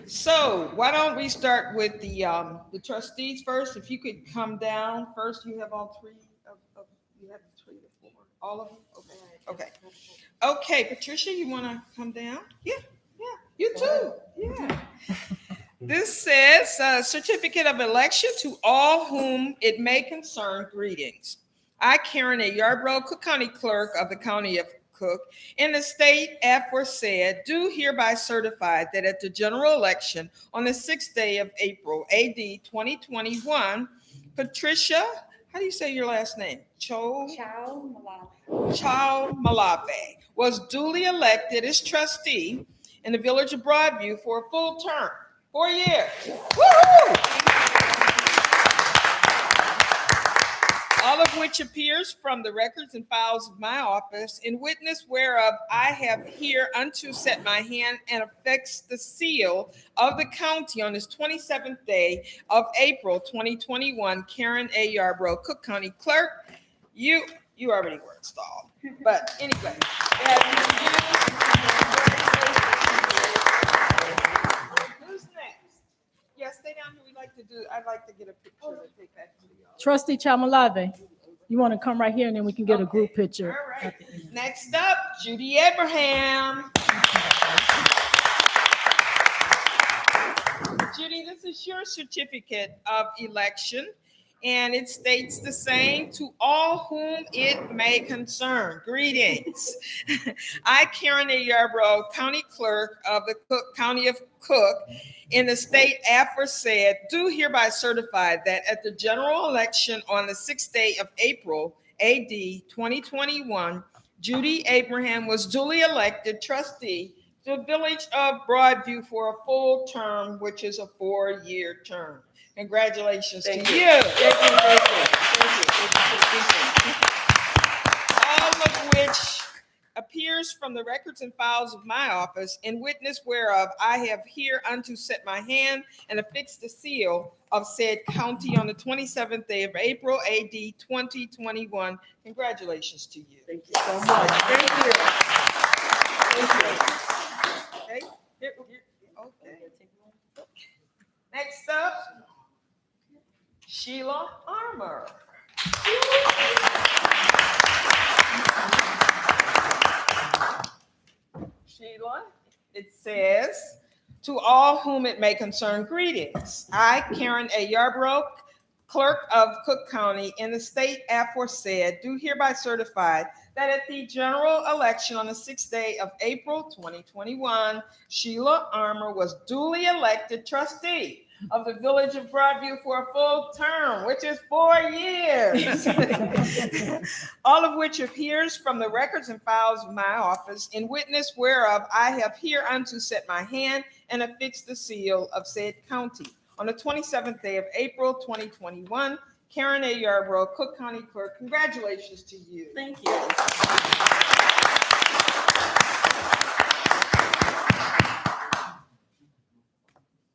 So why don't we start with the trustees first? If you could come down first, you have all three of you have 3 to 4, all of them. Okay. Okay, Patricia, you want to come down? Yeah, you too. Yeah. This says certificate of election to all whom it may concern. Greetings. I, Karen A. Yarbrough, Cook County Clerk of the County of Cook, in the state aforesaid, do hereby certify that at the general election on the 6th day of April, AD 2021, Patricia, how do you say your last name? Chow Malave was duly elected as trustee in the village of Broadview for a full term, 4 years. Woo-hoo! All of which appears from the records and files of my office, in witness whereof I have hereunto set my hand and affixed the seal of the county on this 27th day of April 2021. Karen A. Yarbrough, Cook County Clerk. You already were installed, but anyway. Who's next? Yeah, stay down here. I'd like to get a picture to take back to y'all. Trustee Chamalave, you want to come right here and then we can get a group picture. All right. Next up, Judy Abraham. Judy, this is your certificate of election, and it states the same: to all whom it may concern. Greetings. I, Karen A. Yarbrough, County Clerk of the County of Cook, in the state aforesaid, do hereby certify that at the general election on the 6th day of April, AD 2021, Judy Abraham was duly elected trustee to the village of Broadview for a full term, which is a 4-year term. Congratulations to you. Thank you. All of which appears from the records and files of my office, in witness whereof I have hereunto set my hand and affixed the seal of said county on the 27th day of April, AD 2021. Congratulations to you. Thank you so much. Thank you. Okay. Next up, Sheila Armour. Sheila, it says, to all whom it may concern, greetings. I, Karen A. Yarbrough, Clerk of Cook County, in the state aforesaid, do hereby certify that at the general election on the 6th day of April 2021, Sheila Armour was duly elected trustee of the village of Broadview for a full term, which is 4 years. All of which appears from the records and files of my office, in witness whereof I have hereunto set my hand and affixed the seal of said county. On the 27th day of April 2021, Karen A. Yarbrough, Cook County Clerk. Congratulations to you. Thank you.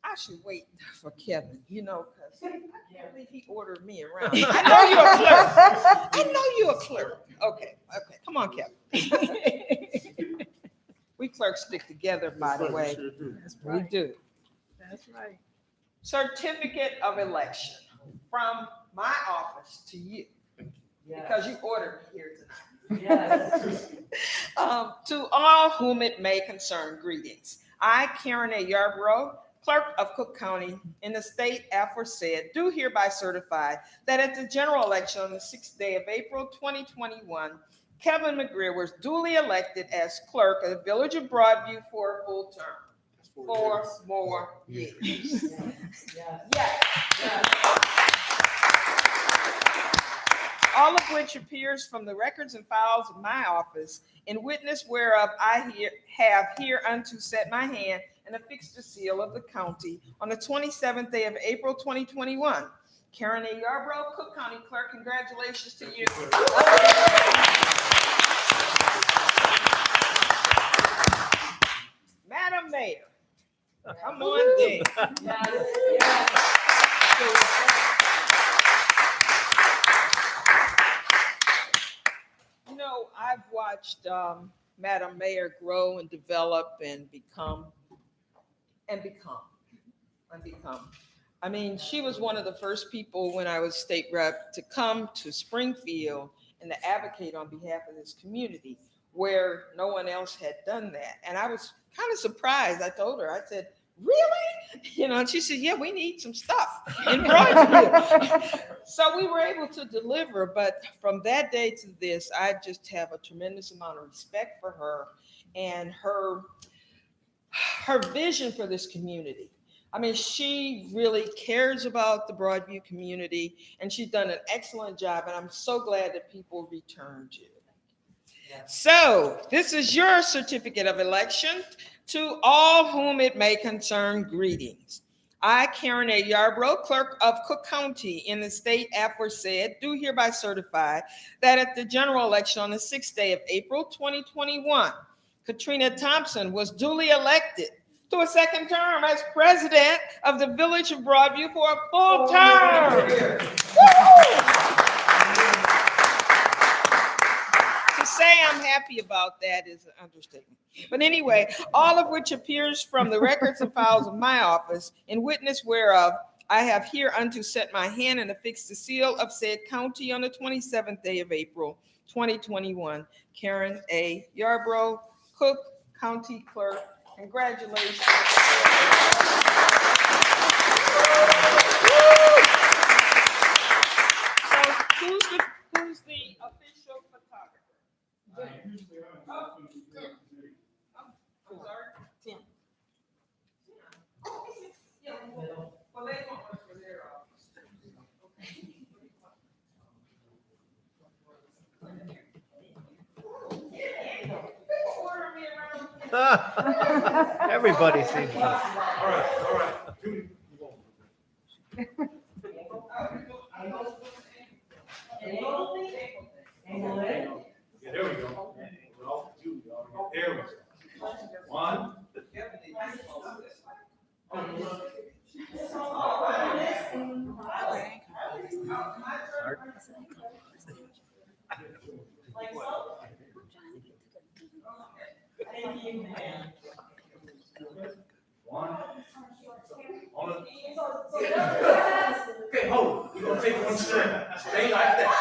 I should wait for Kevin, because I can't believe he ordered me around. I know you're a clerk. Okay. Come on, Kevin. We clerks stick together, by the way. We do. That's right. Certificate of election from my office to you, because you ordered me here tonight. Yes. To all whom it may concern, greetings. I, Karen A. Yarbrough, Clerk of Cook County, in the state aforesaid, do hereby certify that at the general election on the 6th day of April 2021, Kevin McGreer was duly elected as clerk of the village of Broadview for a full term. 4 more years. Yes. All of which appears from the records and files of my office, in witness whereof I have hereunto set my hand and affixed the seal of the county on the 27th day of April 2021. Karen A. Yarbrough, Cook County Clerk. Congratulations to you. Madam Mayor, come on in. I've watched Madam Mayor grow and develop and become. I mean, she was one of the first people when I was state rep to come to Springfield and to advocate on behalf of this community where no one else had done that. And I was kind of surprised. I told her, I said, really? You know, and she said, yeah, we need some stuff in Broadview. So we were able to deliver. But from that day to this, I just have a tremendous amount of respect for her and her vision for this community. I mean, she really cares about the Broadview community, and she's done an excellent job, and I'm so glad that people returned you. So this is your certificate of election. To all whom it may concern, greetings. I, Karen A. Yarbrough, clerk of Cook County in the state aforesaid, do hereby certify that at the general election on the 6th day of April 2021, Katrina Thompson was duly elected to a second term as president of the Village of Broadview for a full term. To say I'm happy about that is an understatement. But anyway, all of which appears from the records and files of my office, in witness whereof I have hereunto set my hand and affixed the seal of said county on the 27th day of April, 2021. Karen A. Yarbrough, Cook County Clerk. Congratulations. So who's the official photographer? Tim. Yeah, well, they want one for their office. Everybody seems to. All right. Yeah, there we go. There we go. One. One. Okay, hold. We're gonna take one straight. Stay like that.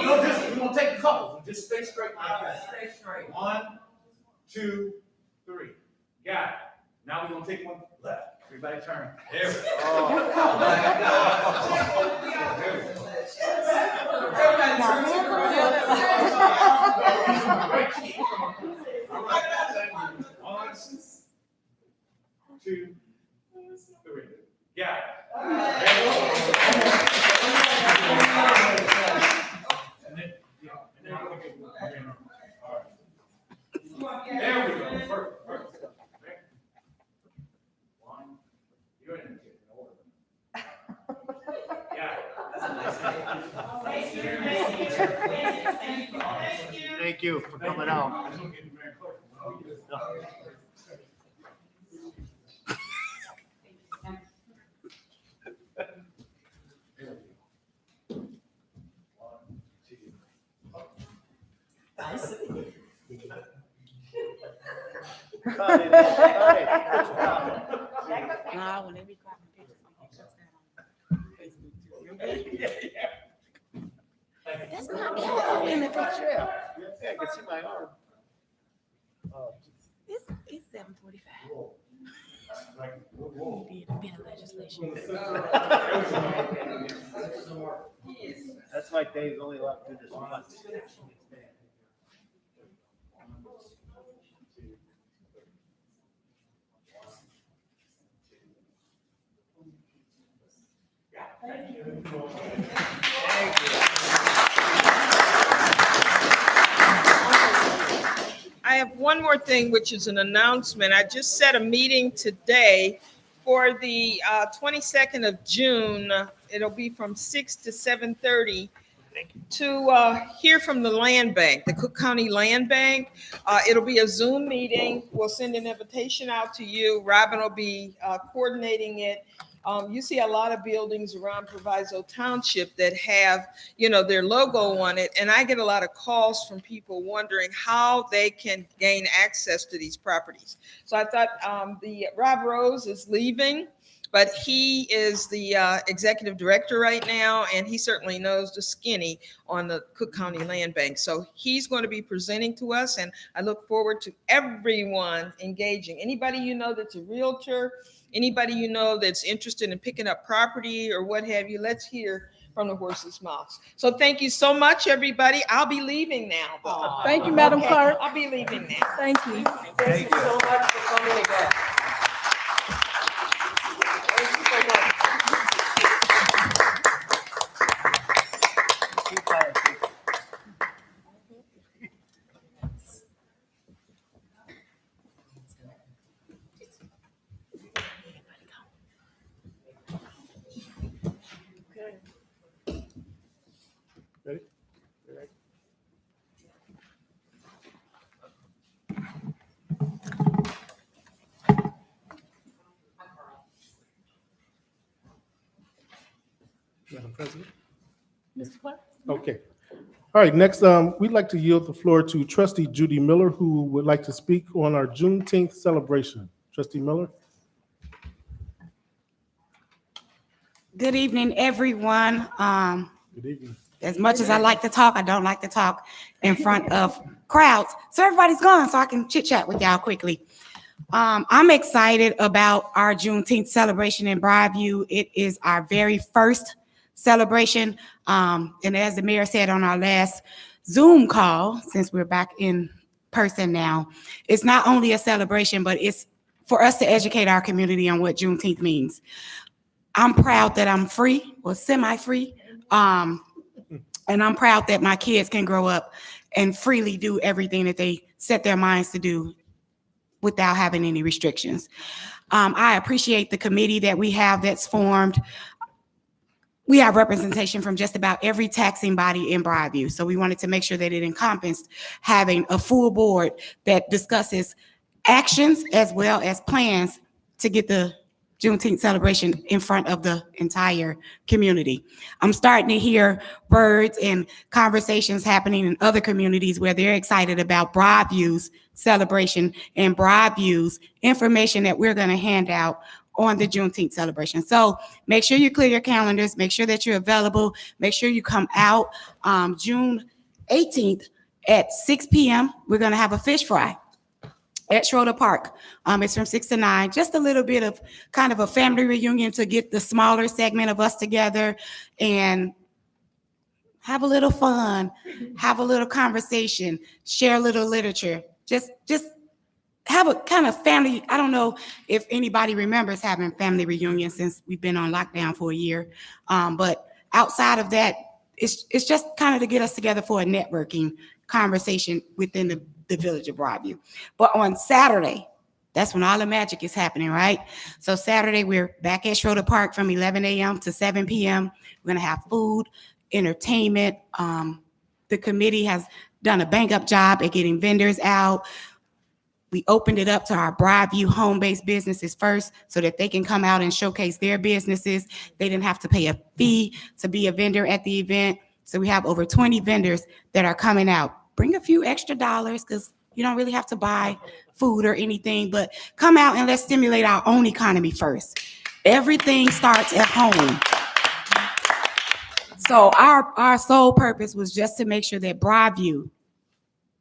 No, just we're gonna take a couple. Just stay straight like that. Stay straight. 1, 2, 3. Got it. Now we're gonna take one left. Everybody turn. There we go. One, 2, 3. Got it. And then, all right. There we go. Perfect. Okay. One. You're in order. Yeah. Thank you for coming out. Nah, when they be clapping pictures, that's not me in the picture. Yeah, I can see my arm. It's 7:45. We did a legislation. That's why Dave's only allowed to do this once. I have one more thing, which is an announcement. I just set a meeting today for the 22nd of June. It'll be from 6 to 7:30 to hear from the land bank, the Cook County Land Bank. It'll be a Zoom meeting. We'll send an invitation out to you. Robin will be coordinating it. You see a lot of buildings around Proviso Township that have, their logo on it. And I get a lot of calls from people wondering how they can gain access to these properties. So I thought the Rob Rose is leaving, but he is the executive director right now, and he certainly knows the skinny on the Cook County Land Bank. So he's going to be presenting to us, and I look forward to everyone engaging. Anybody you know that's a realtor, anybody you know that's interested in picking up property or what have you, let's hear from the horse's mouths. So thank you so much, everybody. I'll be leaving now. Thank you, Madam Okay, Clerk. I'll be leaving now. Thank you. Thank you so much for coming again. Thank you so much. Keep quiet, people. Ready? Madam President? Mr. Clerk? Okay. All right, next, we'd like to yield the floor to Trustee Judy Miller, who would like to speak on our Juneteenth celebration. Trustee Miller? Good evening, everyone. Good evening. As much as I like to talk, I don't like to talk in front of crowds. So everybody's gone, so I can chit chat with y'all quickly. I'm excited about our Juneteenth celebration in Broadview. It is our very first celebration. And as the mayor said on our last Zoom call, since we're back in person now, it's not only a celebration, but it's for us to educate our community on what Juneteenth means. I'm proud that I'm free or semi-free. And I'm proud that my kids can grow up and freely do everything that they set their minds to do without having any restrictions. I appreciate the committee that we have that's formed. We have representation from just about every taxing body in Broadview. So we wanted to make sure that it encompassed having a full board that discusses actions as well as plans to get the Juneteenth celebration in front of the entire community. I'm starting to hear words and conversations happening in other communities where they're excited about Broadview's celebration and Broadview's information that we're going to hand out on the Juneteenth celebration. So make sure you clear your calendars, make sure that you're available, make sure you come out June 18th at 6 p.m. We're going to have a fish fry at Schroeder Park. It's from 6 to 9, just a little bit of kind of a family reunion to get the smaller segment of us together and have a little fun, have a little conversation, share a little literature, just have a kind of family. I don't know if anybody remembers having family reunions since we've been on lockdown for a year. But outside of that, it's just kind of to get us together for a networking conversation within the village of Broadview. But on Saturday, that's when all the magic is happening, right? So Saturday, we're back at Schroeder Park from 11 a.m. to 7 p.m. We're gonna have food, entertainment. The committee has done a bang-up job at getting vendors out. We opened it up to our Broadview home-based businesses first so that they can come out and showcase their businesses. They didn't have to pay a fee to be a vendor at the event. So we have over 20 vendors that are coming out. Bring a few extra dollars because you don't really have to buy food or anything, but come out and let's stimulate our own economy first. Everything starts at home. So our sole purpose was just to make sure that Broadview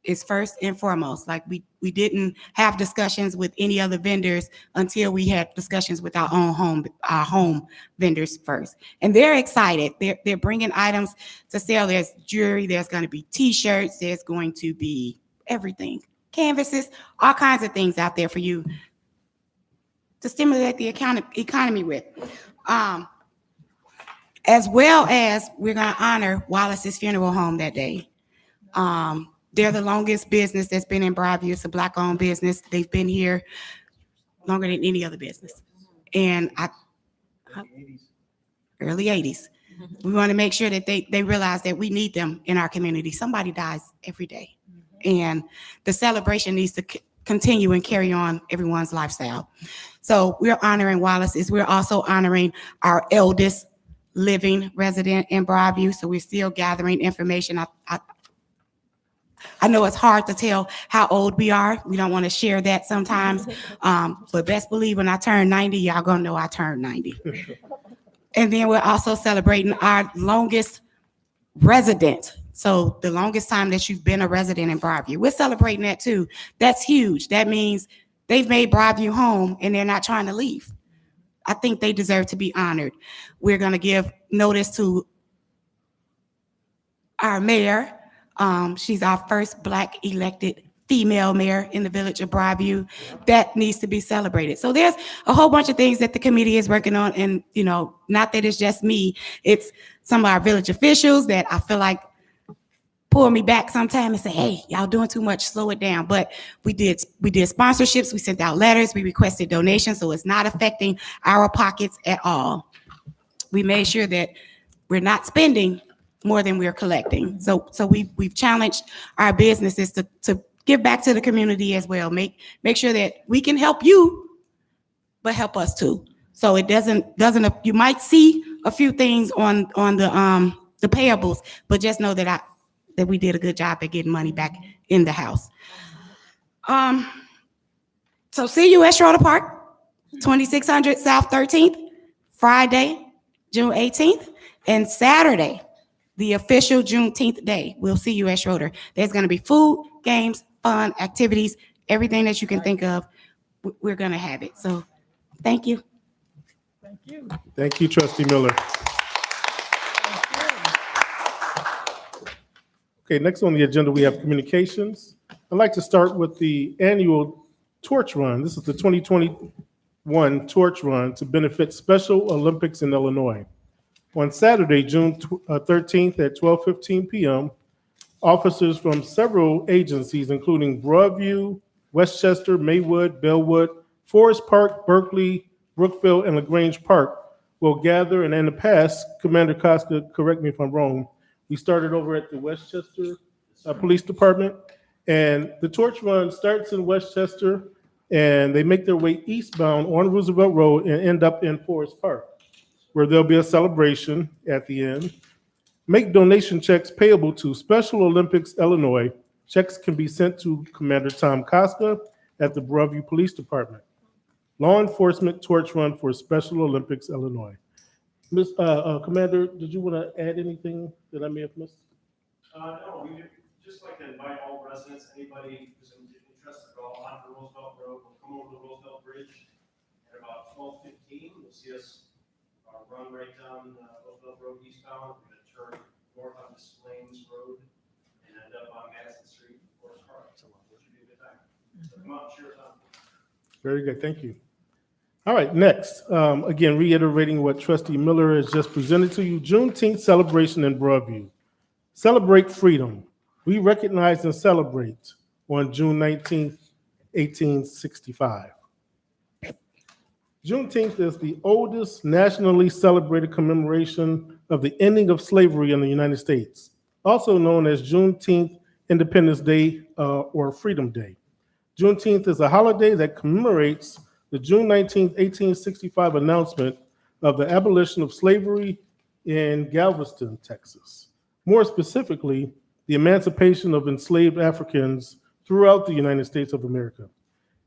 is first and foremost. Like we didn't have discussions with any other vendors until we had discussions with our home vendors first. And they're excited. They're bringing items to sell. There's jewelry. There's going to be T-shirts. There's going to be everything, canvases, all kinds of things out there for you to stimulate the economy with. As well as we're going to honor Wallace's funeral home that day. They're the longest business that's been in Broadview. It's a Black-owned business. They've been here longer than any other business. And early 80s. We want to make sure that they realize that we need them in our community. Somebody dies every day. And the celebration needs to continue and carry on everyone's lifestyle. So we're honoring Wallace's. We're also honoring our eldest living resident in Broadview. So we're still gathering information. I know it's hard to tell how old we are. We don't want to share that sometimes. But best believe when I turn 90, y'all gonna know I turned 90. And then we're also celebrating our longest resident. So the longest time that you've been a resident in Broadview. We're celebrating that too. That's huge. That means they've made Broadview home and they're not trying to leave. I think they deserve to be honored. We're gonna give notice to our mayor. She's our first Black elected female mayor in the village of Broadview. That needs to be celebrated. So there's a whole bunch of things that the committee is working on, and not that it's just me, it's some of our village officials that I feel like pull me back sometime and say, hey, y'all doing too much, slow it down. But we did sponsorships, we sent out letters, we requested donations, so it's not affecting our pockets at all. We made sure that we're not spending more than we're collecting. So we've challenged our businesses to give back to the community as well. Make sure that we can help you, but help us too. So it doesn't, you might see a few things on the payables, but just know that we did a good job at getting money back in the house. So see you at Schroeder Park, 2600 South 13th, Friday, June 18th, and Saturday, the official Juneteenth day. We'll see you at Schroeder. There's going to be food, games, fun, activities, everything that you can think of. We're going to have it. So thank you. Thank you. Thank you, Trustee Miller. Okay, next on the agenda, we have communications. I'd like to start with the annual torch run. This is the 2021 torch run to benefit Special Olympics in Illinois. On Saturday, June 13th at 12:15 p.m., officers from several agencies, including Broadview, Westchester, Maywood, Bellwood, Forest Park, Berkeley, Brookville, and LaGrange Park, will gather. And in the past, Commander Costa, correct me if I'm wrong, we started over at the Westchester Police Department. And the torch run starts in Westchester, and they make their way eastbound on Roosevelt Road and end up in Forest Park, where there'll be a celebration at the end. Make donation checks payable to Special Olympics Illinois. Checks can be sent to Commander Tom Costa at the Broadview Police Department. Law Enforcement Torch Run for Special Olympics Illinois. Commander, did you want to add anything that I may have missed? No, we would just like to invite all residents, anybody who's interested at all, onto Roosevelt Road. We'll come over the Roosevelt Bridge at about 12:15. You'll see us run right down Roosevelt Road eastbound. We're going to turn north on Des Plaines Road and end up on Madison Street, Forest Park. So which would be a good time. So come out and cheer us on. Very good, thank you. All right, next, again, reiterating what Trustee Miller has just presented to you, Juneteenth celebration in Broadview. Celebrate freedom. We recognize and celebrate on June 19th, 1865. Juneteenth is the oldest nationally celebrated commemoration of the ending of slavery in the United States, also known as Juneteenth Independence Day or Freedom Day. Juneteenth is a holiday that commemorates the June 19, 1865 announcement of the abolition of slavery in Galveston, Texas. More specifically, the emancipation of enslaved Africans throughout the United States of America.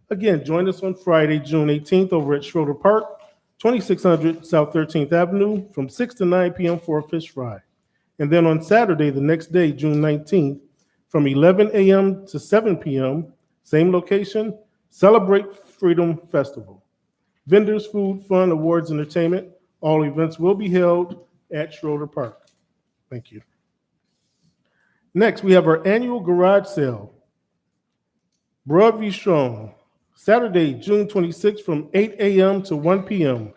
Again, join us on Friday, June 18th over at Schroeder Park, 2600 South 13th Avenue from 6 to 9 p.m. for a fish fry. And then on Saturday, the next day, June 19th, from 11 a.m. to 7 p.m., same location, Celebrate Freedom Festival. Vendors, food, fun, awards, entertainment. All events will be held at Schroeder Park. Thank you. Next, we have our annual garage sale. Broadview Strong, Saturday, June 26th from 8 a.m. to 1 p.m.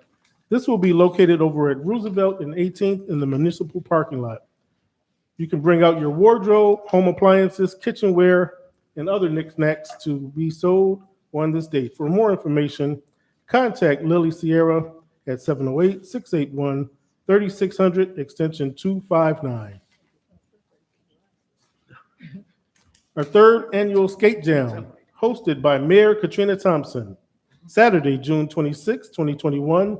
This will be located over at Roosevelt and 18th in the municipal parking lot. You can bring out your wardrobe, home appliances, kitchenware, and other knickknacks to be sold on this date. For more information, contact Lily Sierra at 708-681-3600, extension 259. Our third annual skate jam, hosted by Mayor Katrina Thompson. Saturday, June 26, 2021,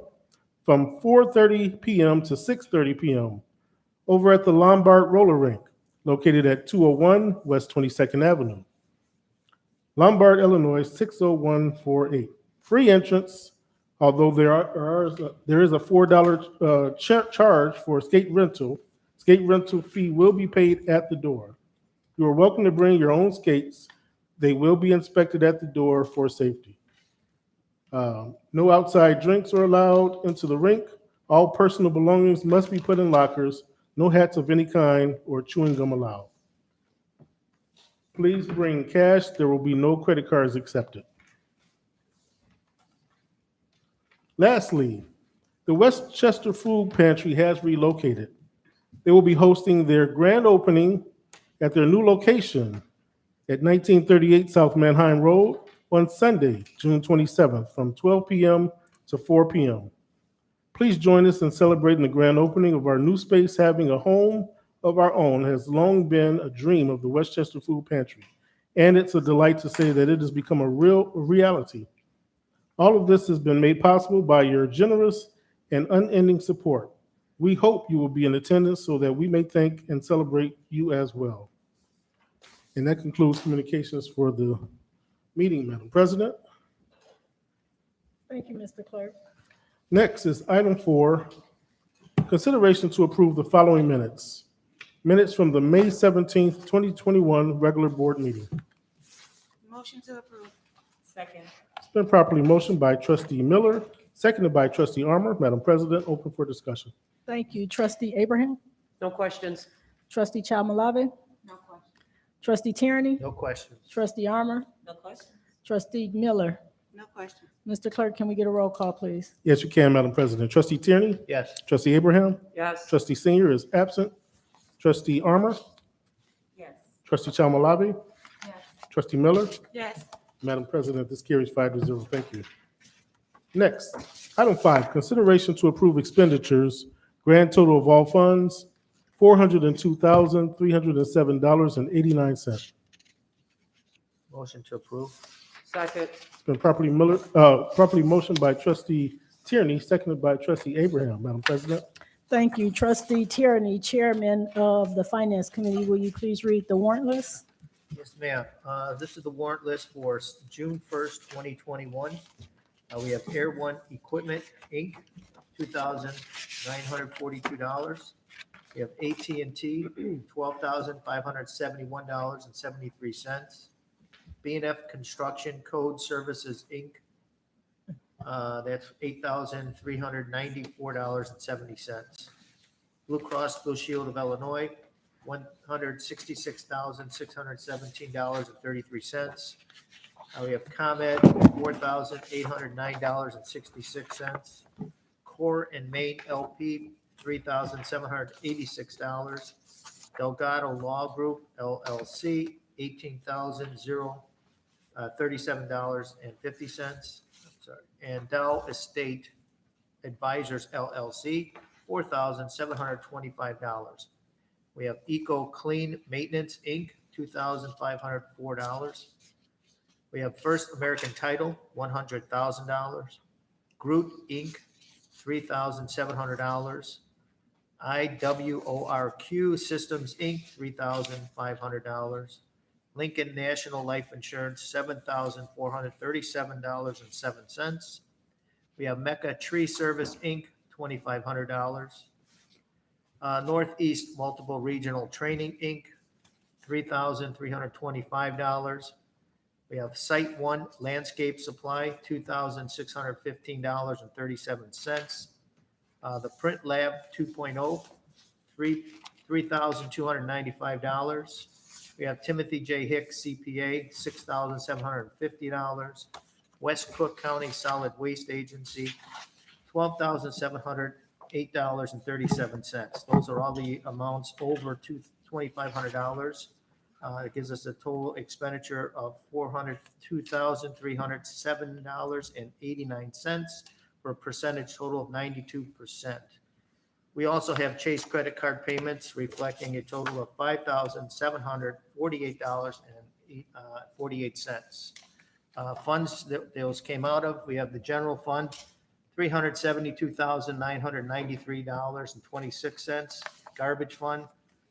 from 4:30 p.m. to 6:30 p.m. over at the Lombard Roller Rink, located at 201 West 22nd Avenue. Lombard, Illinois, 60148. Free entrance, although there is a $4 charge for skate rental. Skate rental fee will be paid at the door. You are welcome to bring your own skates. They will be inspected at the door for safety. No outside drinks are allowed into the rink. All personal belongings must be put in lockers. No hats of any kind or chewing gum allowed. Please bring cash. There will be no credit cards accepted. Lastly, the Westchester Food Pantry has relocated. They will be hosting their grand opening at their new location at 1938 South Manheim Road on Sunday, June 27th, from 12 p.m. to 4 p.m. Please join us in celebrating the grand opening of our new space. Having a home of our own has long been a dream of the Westchester Food Pantry, and it's a delight to say that it has become a real reality. All of this has been made possible by your generous and unending support. We hope you will be in attendance so that we may thank and celebrate you as well. And that concludes communications for the meeting, Madam President. Thank you, Mr. Clerk. Next is item 4, consideration to approve the following minutes. Minutes from the May 17th, 2021 regular board meeting. Motion to approve. Second. It's been properly motioned by trustee Miller, seconded by trustee Armour. Madam President, open for discussion. Thank you. Trustee Abraham, No questions? trustee Chalmalave, No question. trustee Tierney, No questions. trustee Armour, No question. trustee Miller. No question. Mr. Clerk, can we get a roll call, please? Yes, you can, Madam President. Trustee Tierney, Yes. trustee Abraham, Yes. trustee Senior is absent, trustee Armour, Yes. trustee Chalmalave, Yes. trustee Miller. Yes. Madam President, this carries 5-0. Thank you. Next, item 5, consideration to approve expenditures, grand total of all funds, $402,307.89. Motion to approve. Second. It's been properly motioned by trustee Tierney, seconded by trustee Abraham. Madam President. Thank you. Trustee Tierney, Chairman of the Finance Committee, will you please read the warrant list? Yes, ma'am. This is the warrant list for June 1st, 2021. We have Air One Equipment, Inc., $2,942. We have AT&T, $12,571.73. B&F Construction Code Services, Inc., that's $8,394.70. Blue Cross Blue Shield of Illinois, $166,617.33. We have ComEd, $4,809.66. Core and Main LP, $3,786. Delgado Law Group LLC, $18,037.50. Sorry. And Dow Estate Advisors LLC, $4,725. We have Eco Clean Maintenance, Inc., $2,504. We have First American Title, $100,000. Groot, Inc., $3,700. IWORQ Systems, Inc., $3,500. Lincoln National Life Insurance, $7,437.07. We have Mecca Tree Service, Inc., $2,500. Northeast Multiple Regional Training, Inc., $3,325. We have Site One Landscape Supply, $2,615.37. The Print Lab 2.0, $3,295. We have Timothy J. Hicks CPA, $6,750. West Cook County Solid Waste Agency, $12,708.37. Those are all the amounts over $2,500. It gives us a total expenditure of $402,307.89 for a percentage total of 92%. We also have Chase credit card payments reflecting a total of $5,748.48. Funds that those came out of, we have the general fund, $372,993.26. Garbage fund,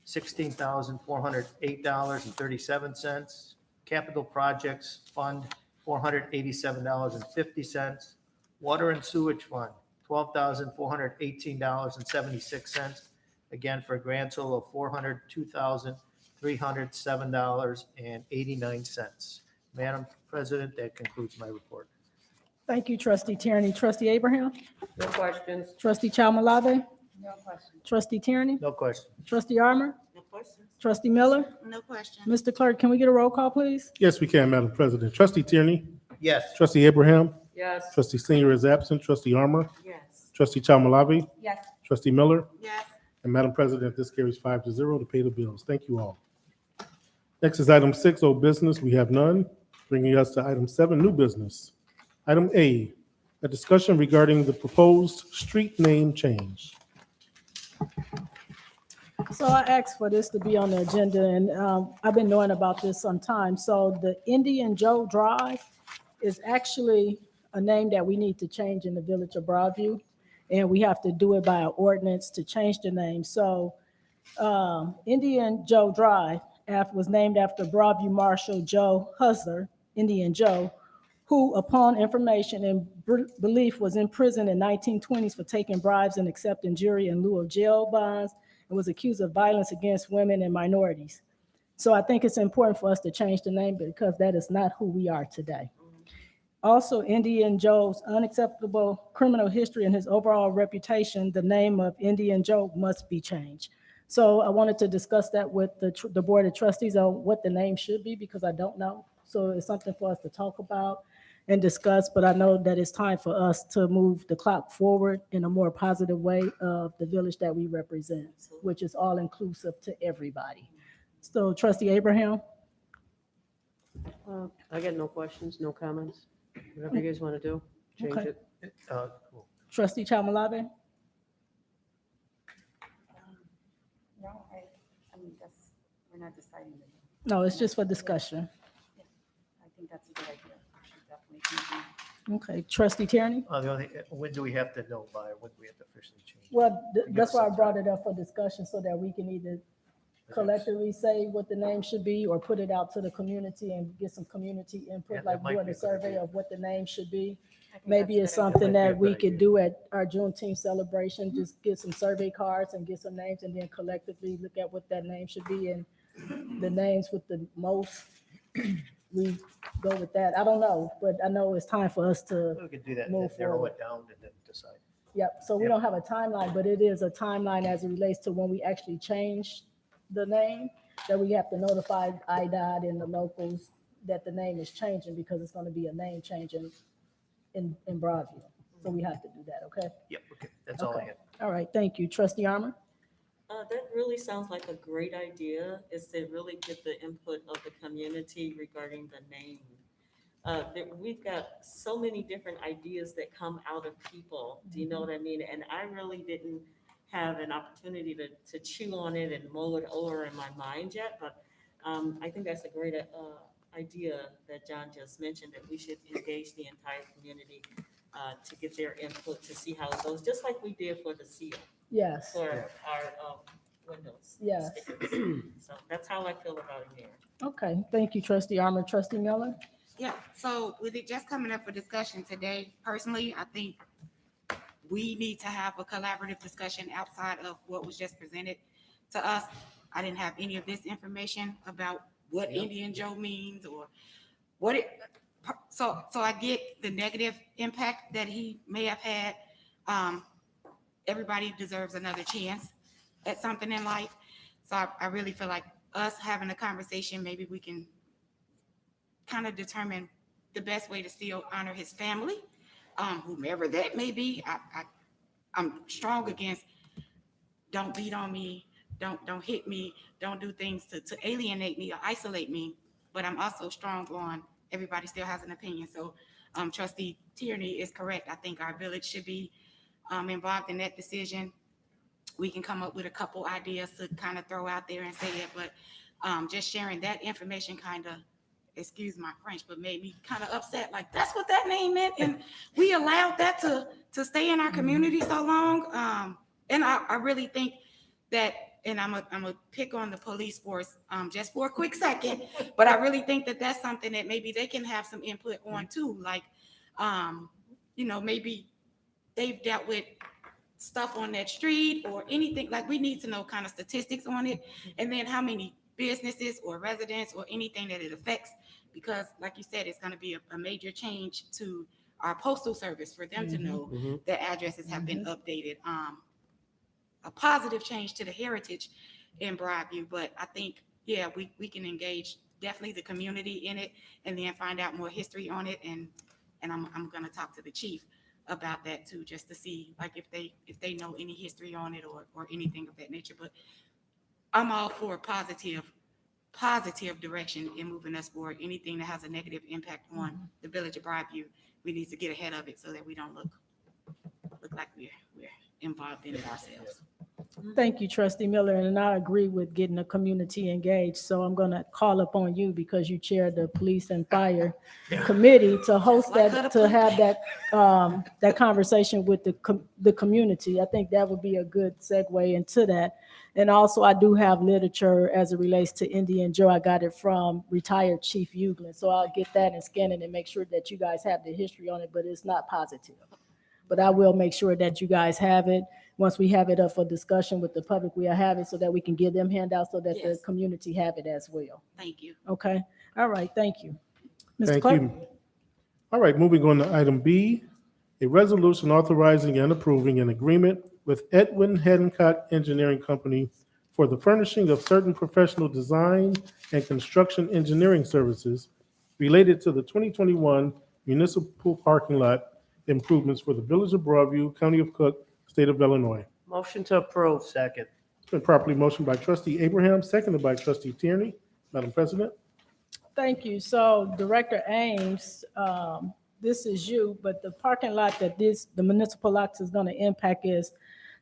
$16,408.37. Capital projects fund, $487.50. Water and sewage fund, $12,418.76. Again, for a grand total of $402,307.89. Madam President, that concludes my report. Thank you, trustee Tierney. Trustee Abraham? No questions. Trustee Chalmalave? No question. Trustee Tierney? No question. Trustee Armor? No question. Trustee Miller? No question. Mr. Clerk, can we get a roll call, please? Yes, we can, Madam President. Trustee Tierney, Yes. trustee Abraham, Yes. trustee Senior is absent, trustee Armour, Yes. trustee Chalmalavi, Yes. trustee Miller, Yes. and Madam President, this carries 5-0 to pay the bills. Thank you all. Next is item 6, old business. We have none, bringing us to item 7, new business. Item A, a discussion regarding the proposed street name change. So I asked for this to be on the agenda, and I've been knowing about this some time. So the Indian Joe Drive is actually a name that we need to change in the village of Broadview, and we have to do it by an ordinance to change the name. So Indian Joe Drive was named after Broadview Marshal Joe Hustler, Indian Joe, who, upon information and belief, was in prison in 1920s for taking bribes and accepting jury in lieu of jail bonds, and was accused of violence against women and minorities. So I think it's important for us to change the name because that is not who we are today. Also, Indian Joe's unacceptable criminal history and his overall reputation, the name of Indian Joe must be changed. So I wanted to discuss that with the Board of Trustees on what the name should be because I don't know. So it's something for us to talk about and discuss, but I know that it's time for us to move the clock forward in a more positive way of the village that we represent, which is all inclusive to everybody. So trustee Abraham? I got no questions, no comments. Whatever you guys want to do, change Okay. it. Trustee Chalmalave? No, I mean, we're not deciding. No, it's just for discussion. I think that's a good idea. We should definitely continue. Okay, trustee Tierney? The only, when do we have to know by, when do we have to officially change? Well, Give that's us why I some brought time. it up for discussion so that we can either collectively say what the name should be or put it out to the community and get some community Yeah, input, that like might doing be a a good survey idea. of what the name should be. I think Maybe it's that's a good idea. something That might be that a we good could idea. do at our Juneteenth celebration, just get some survey cards and get some names and then collectively look at what that name should be and the names with the most, we go with that. I don't know, but I know it's time for us to, We could do that, and Move then narrow forward. it down and then decide. yep. So we Yep. don't have a timeline, but it is a timeline as it relates to when we actually change the name, that we have to notify IDOT and the locals that the name is changing because it's going to be a name change in Broadview. So we have to do that, okay? Yep, okay, that's all I Okay. had. All right, thank you. Trustee Armor? That really sounds like a great idea, is to really get the input of the community regarding the name. We've got so many different ideas that come out of people, do you know what I mean? And I really didn't have an opportunity to chew on it and mull it over in my mind yet, but I think that's a great idea that John just mentioned, that we should engage the entire community to get their input, to see how it goes, just like we did for the seal. Yes. For our windows. Yes. stickers. So that's how I feel about it here. Okay, thank you, trustee Armor. Trustee Miller? Yeah, so with it just coming up for discussion today, personally, I think we need to have a collaborative discussion outside of what was just presented to us. I didn't have any of this information about what Indian Joe means or what it, so I get the negative impact that he may have had. Everybody deserves another chance at something in life. So I really feel like us having a conversation, maybe we can kind of determine the best way to still honor his family, whomever that may be. I'm strong against, don't beat on me, don't hit me, don't do things to alienate me or isolate me. But I'm also strong on everybody still has an opinion. So trustee Tierney is correct. I think our village should be involved in that decision. We can come up with a couple ideas to kind of throw out there and say it, but just sharing that information kind of excuse my French, but made me kind of upset. Like, that's what that name meant, and we allowed that to stay in our community so long. And I really think that, and I'm a pick on the police force just for a quick second, but I really think that that's something that maybe they can have some input on too. Like, maybe they've dealt with stuff on that street or anything. Like, we need to know kind of statistics on it, and then how many businesses or residents or anything that it affects, because like you said, it's going to be a major change to our postal service for them to know that addresses have been updated. A positive change to the heritage in Broadview, but I think, yeah, we can engage definitely the community in it, and then find out more history on it, and I'm going to talk to the chief about that too, just to see like if they know any history on it or anything of that nature. But I'm all for positive direction in moving us forward. Anything that has a negative impact on the village of Broadview, we need to get ahead of it so that we don't look like we're involved in it ourselves. Thank you, Trustee Miller, and I agree with getting the community engaged. So I'm going to call upon you, because you chair the Police and Fire Committee, to host that, to have that conversation with the community. I think that would be a good segue into that. And also, I do have literature as it relates to Indian Joe. I got it from retired Chief Euglin, so I'll get that and scan it and make sure that you guys have the history on it, but it's not positive. But I will make sure that you guys have it. Once we have it up for discussion with the public, we'll have it so that we can give them handouts so that the Yes. community have it as well. Thank you. Okay? All right, thank you. Mr. Thank Clerk? you. All right, moving on to item B, a resolution authorizing and approving an agreement with Edwin Hencott Engineering Company for the furnishing of certain professional design and construction engineering services related to the 2021 municipal parking lot improvements for the Village of Broadview, County of Cook, State of Illinois. Motion to approve. Second. It's been properly motioned by Trustee Abraham, seconded by Trustee Tierney. Madam President? Thank you. So Director Ames, this is you, but the parking lot that the municipal lot is going to impact is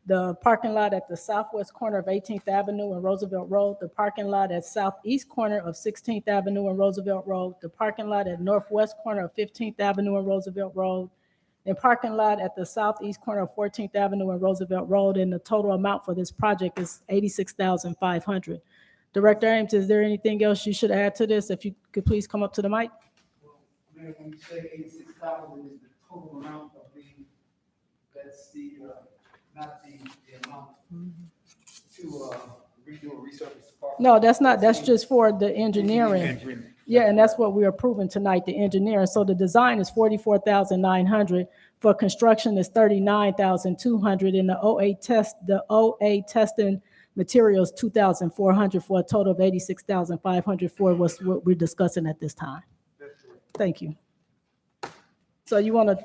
the parking lot at the southwest corner of 18th Avenue and Roosevelt Road, the parking lot at southeast corner of 16th Avenue and Roosevelt Road, the parking lot at northwest corner of 15th Avenue and Roosevelt Road, and parking lot at the southeast corner of 14th Avenue and Roosevelt Road. And the total amount for this project is $86,500. Director Ames, is there anything else you should add to this? If you could please come up to the mic. Mayor, when you say 86,000 is the total amount of that's the, not the amount to redo or resurface the park? No, that's not, that's just for the engineering. Yeah, and that's what we're approving tonight, the engineering. So the design is $44,900. For construction is $39,200. And the OA testing materials, $2,400, for a total of $86,500 for what we're discussing at this time. Thank you. So you want to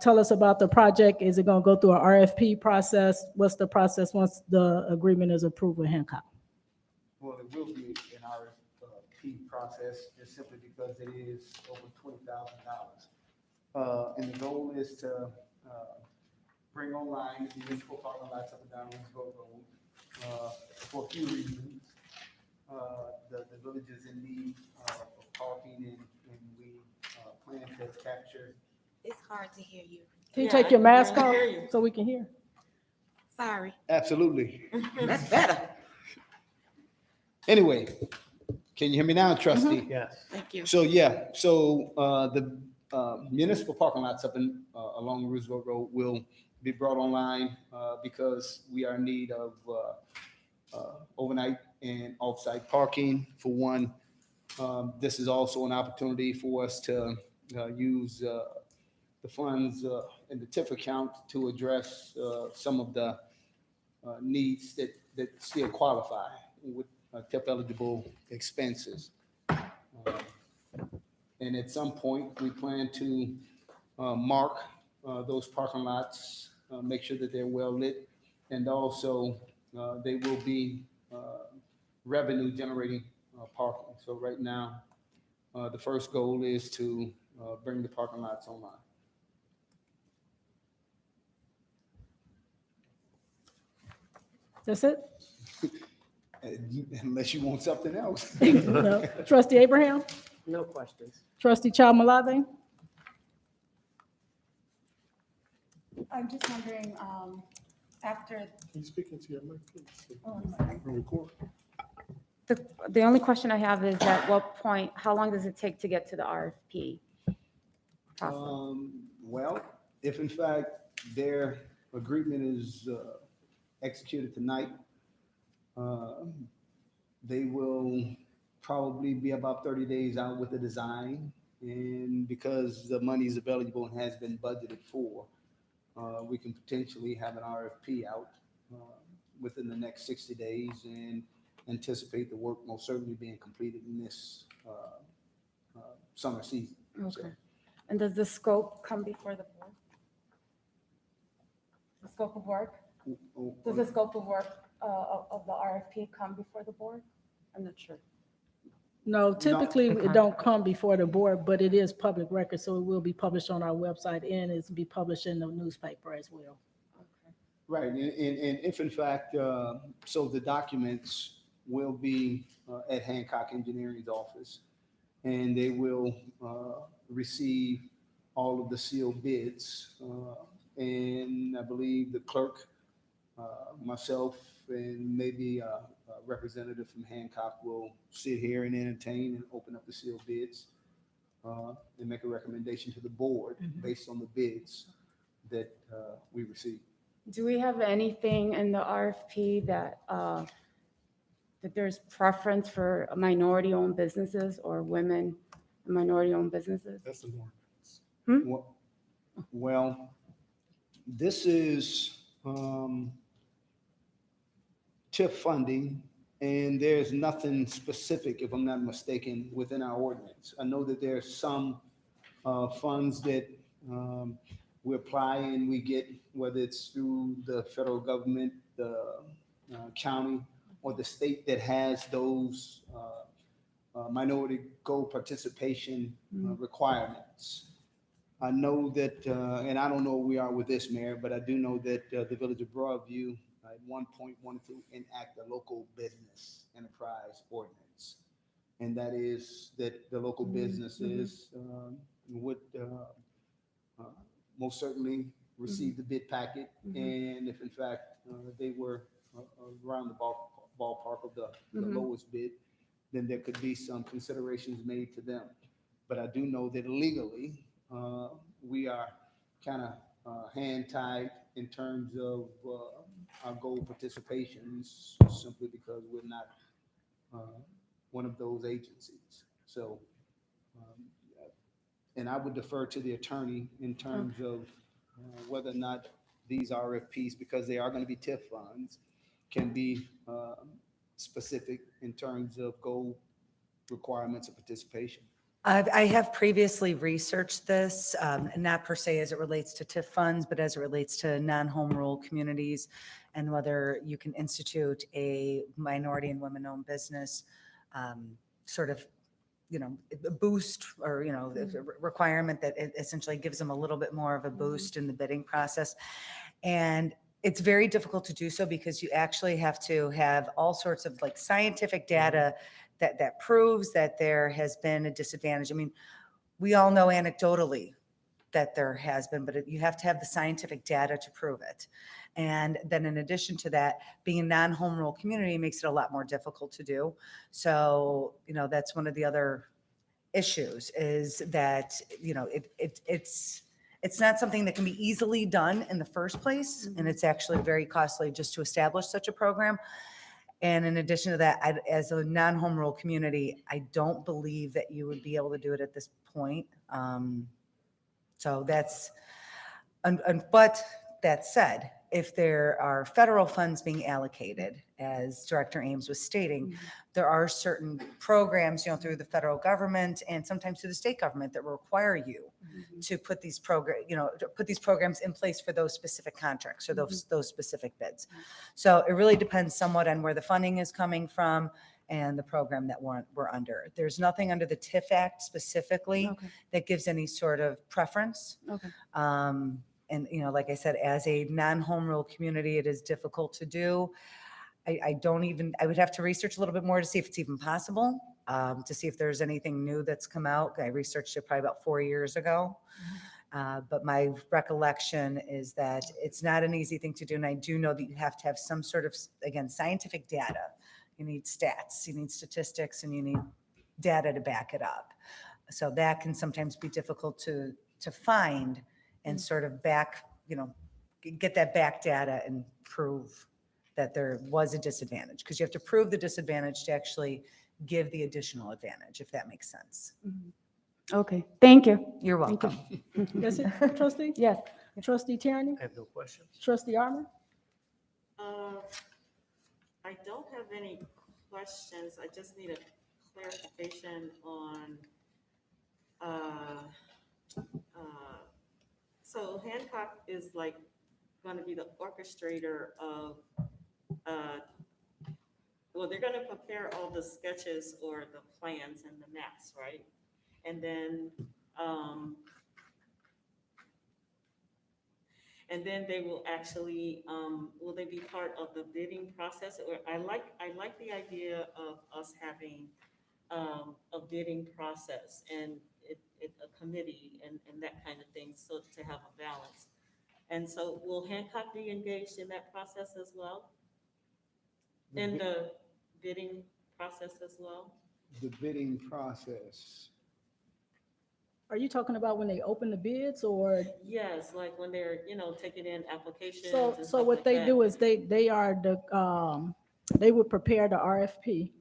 tell us about the project? Is it going to go through an RFP process? What's the process once the agreement is approved with Hencott? Well, it will be an RFP process, just simply because it is over $20,000. And the goal is to bring online the municipal parking lots up and down Roosevelt Road for a few reasons. The village is in need of parking, and we plan to capture. It's hard to hear you. Can you Yeah, take I your can mask barely off hear you. so we can hear? Sorry. Absolutely. That's better. Anyway, can you hear me now, trustee? Yes. Thank you. So, yeah, the municipal parking lots up in, along Roosevelt Road will be brought online because we are in need of overnight and off-site parking, for one. This is also an opportunity for us to use the funds in the TIF account to address some of the needs that still qualify with TIF-eligible expenses. And at some point, we plan to mark those parking lots, make sure that they're well lit, and also they will be revenue generating parking. So right now, the first goal is to bring the parking lots online. That's it? Unless you want something else. No. Trustee Abraham? No questions. Trustee Chalmalave? I'm just wondering, after, Can you speak into your mic, please? oh, I'm sorry. Record. The only question I have is at what point, how long does it take to get to the RFP process? Well, if in fact their agreement is executed tonight, they will probably be about 30 days out with the design. And because the money is available and has been budgeted for, we can potentially have an RFP out within the next 60 days and anticipate the work most certainly being completed in this summer season. Okay. And does the scope come before the board? The scope of work? Does the scope of work of the RFP come before the board? I'm not sure. No, typically Okay. it don't come before the board, but it is public record, so it will be published on our website and it's be published in the newspaper as well. Okay. Right, and if in fact, so the documents will be at Hencott Engineering's office, and they will receive all of the sealed bids. And I believe the clerk, myself, and maybe a representative from Hencott will sit here and entertain and open up the sealed bids and make a recommendation to the board based on the bids that we receive. Do we have anything in the RFP that there's preference for minority-owned businesses or women in minority-owned businesses? That's an ordinance. Well, this is TIF funding, and there's nothing specific, if I'm not mistaken, within our ordinance. I know that there's some funds that we apply and we get, whether it's through the federal government, the county, or the state that has those minority goal participation requirements. I know that, and I don't know where we are with this, Mayor, but I do know that the Village of Broadview at one point wanted to enact a local business enterprise ordinance. And that is that the local businesses would most certainly receive the bid packet. And if in fact they were around the ballpark of the lowest bid, then there could be some considerations made to them. But I do know that legally, we are kind of hand-tied in terms of our goal participations, simply because we're not one of those agencies. So, and I would defer to the attorney in terms of whether or not these RFPs, because they are going to be TIF funds, can be specific in terms of goal requirements of participation. I have previously researched this, not per se as it relates to TIF funds, but as it relates to non-home rule communities and whether you can institute a minority and women-owned business sort of, boost or, the requirement that it essentially gives them a little bit more of a boost in the bidding process. And it's very difficult to do so because you actually have to have all sorts of like scientific data that proves that there has been a disadvantage. I mean, we all know anecdotally that there has been, but you have to have the scientific data to prove it. And then in addition to that, being a non-home rule community makes it a lot more difficult to do. So, that's one of the other issues is that, it's not something that can be easily done in the first place. And it's actually very costly just to establish such a program. And in addition to that, as a non-home rule community, I don't believe that you would be able to do it at this point. So that's, but that said, if there are federal funds being allocated, as Director Ames was stating, there are certain programs, through the federal government and sometimes through the state government that require you to put these programs in place for those specific contracts or those specific bids. So it really depends somewhat on where the funding is coming from and the program that we're under. There's nothing under the TIF Act specifically that gives any sort of preference. Okay. And, like I said, as a non-home rule community, it is difficult to do. I would have to research a little bit more to see if it's even possible. to see if there's anything new that's come out. I researched it probably about 4 years ago. But my recollection is that it's not an easy thing to do. And I do know that you have to have some sort of, again, scientific data. You need stats, you need statistics, and you need data to back it up. So that can sometimes be difficult to find and sort of back, get that back data and prove that there was a disadvantage. Because you have to prove the disadvantage to actually give the additional advantage, if that makes sense. Okay, thank you. You're Thank you. welcome. That's it, trustee? Yes. Trustee Tierney? I have no questions. Trustee Armor? I don't have any questions. I just need a clarification on, so Hencott is like going to be the orchestrator of, well, they're going to prepare all the sketches or the plans and the maps, right? And then they will actually, will they be part of the bidding process? Or I like the idea of us having a bidding process and a committee and that kind of thing, so to have a balance. And so will Hencott be engaged in that process as well? In the bidding process as well? The bidding process. Are you talking about when they open the bids or? Yes, like when they're, taking in applications So, and so stuff what like they that. do is they are they would prepare the RFP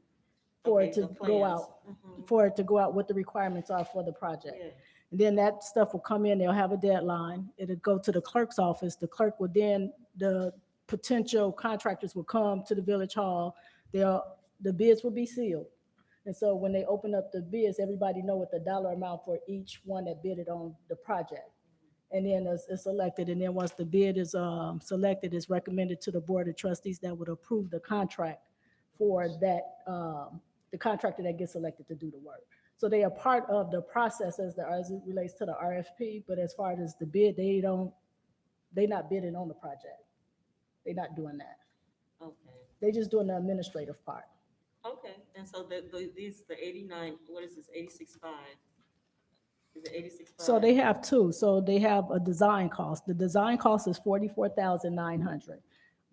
for it Okay, to the go plans. out, Mhm. what the requirements are for the project. Yeah. And then that stuff will come in, they'll have a deadline, it'll go to the clerk's office, the clerk will then, the potential contractors will come to the village hall, the bids will be sealed. And so when they open up the bids, everybody know what the dollar amount for each one that bidded on the project. And then it's selected, and then once the bid is selected, it's recommended to the board of trustees that would approve the contract for that, the contractor that gets selected to do the work. So they are part of the process as it relates to the RFP, but as far as the bid, they not bidding on the project. They're not doing that. Okay. They just doing the administrative part. Okay, and so the 89, what is this, 86.5? Is it 86.5? So they have two. So they have a design cost. The design cost is $44,900.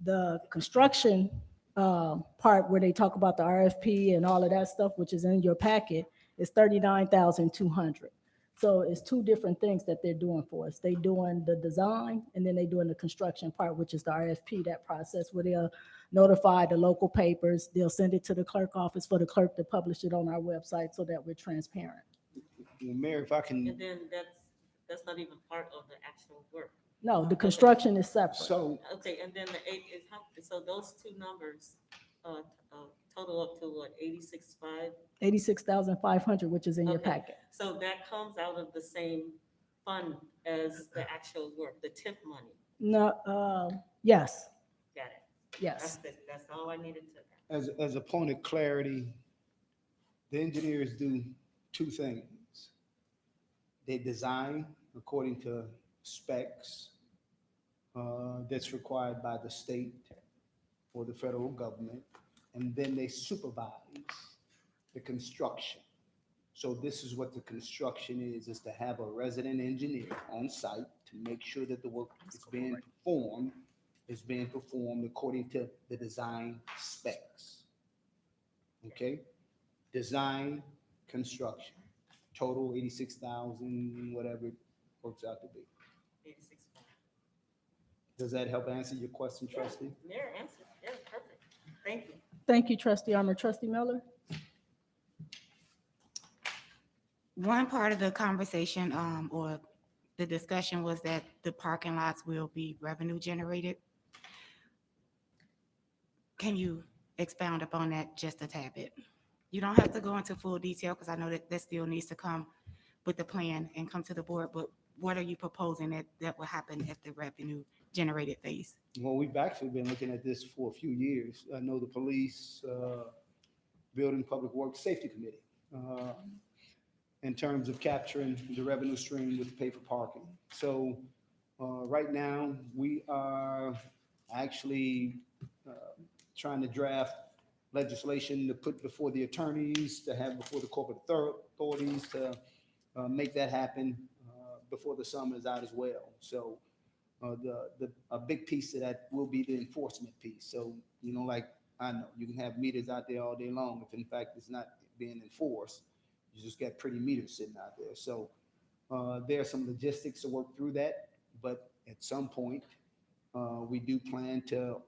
The construction part where they talk about the RFP and all of that stuff, which is in your packet, is $39,200. So it's two different things that they're doing for us. They doing the design and then they doing the construction part, which is the RFP, that process where they'll notify the local papers. They'll send it to the clerk office for the clerk to publish it on our website so that we're transparent. Well, Mayor, if I can, And then that's not even part of the actual work. No, the construction is separate. so Okay, and then the 8 is so those two numbers total up to what, 86.5? 86,500, which is in your Okay. packet. So that comes out of the same fund as the actual work, the TIP money. No, yes, Got it. yes. That's all I needed to know. as a point of clarity, the engineers do two things. They design according to specs that's required by the state or the federal government, and then they supervise the construction. So this is what the construction is to have a resident engineer on site to make sure that the work is being performed according to the design specs. Okay? Design, construction, total 86,000, whatever it works out to be. 86.5. Does that help answer your question, trustee? Mayor answered. Yeah, perfect. Thank you. Thank you, trustee Armor. Trustee Miller? One part of the conversation, or the discussion was that the parking lots will be revenue generated. Can you expound upon that just a tad bit? You don't have to go into full detail because I know that still needs to come with the plan and come to the board, but what are you proposing that will happen at the revenue generated phase? Well, we've actually been looking at this for a few years. I know the police, building public works safety committee, in terms of capturing the revenue stream with pay for parking. So right now, we are actually trying to draft legislation to put before the attorneys, to have before the corporate authorities to make that happen before the summer is out as well. So a big piece of that will be the enforcement piece. So, you know, like I know you can have meters out there all day long. If in fact it's not being enforced, you just got pretty meters sitting out there. So there are some logistics to work through that, but at some point, we do plan to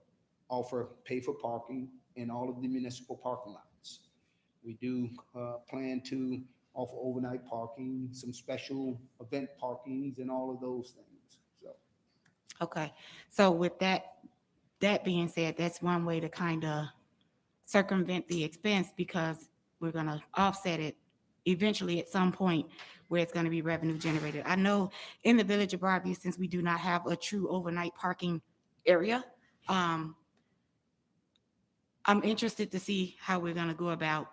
offer pay for parking in all of the municipal parking lots. We do plan to offer overnight parking, some special event parkings and all of those things. So Okay, so with that being said, that's one way to kind of circumvent the expense because we're gonna offset it eventually at some point where it's gonna be revenue generated. I know in the Village of Broadview, since we do not have a true overnight parking area, I'm interested to see how we're gonna go about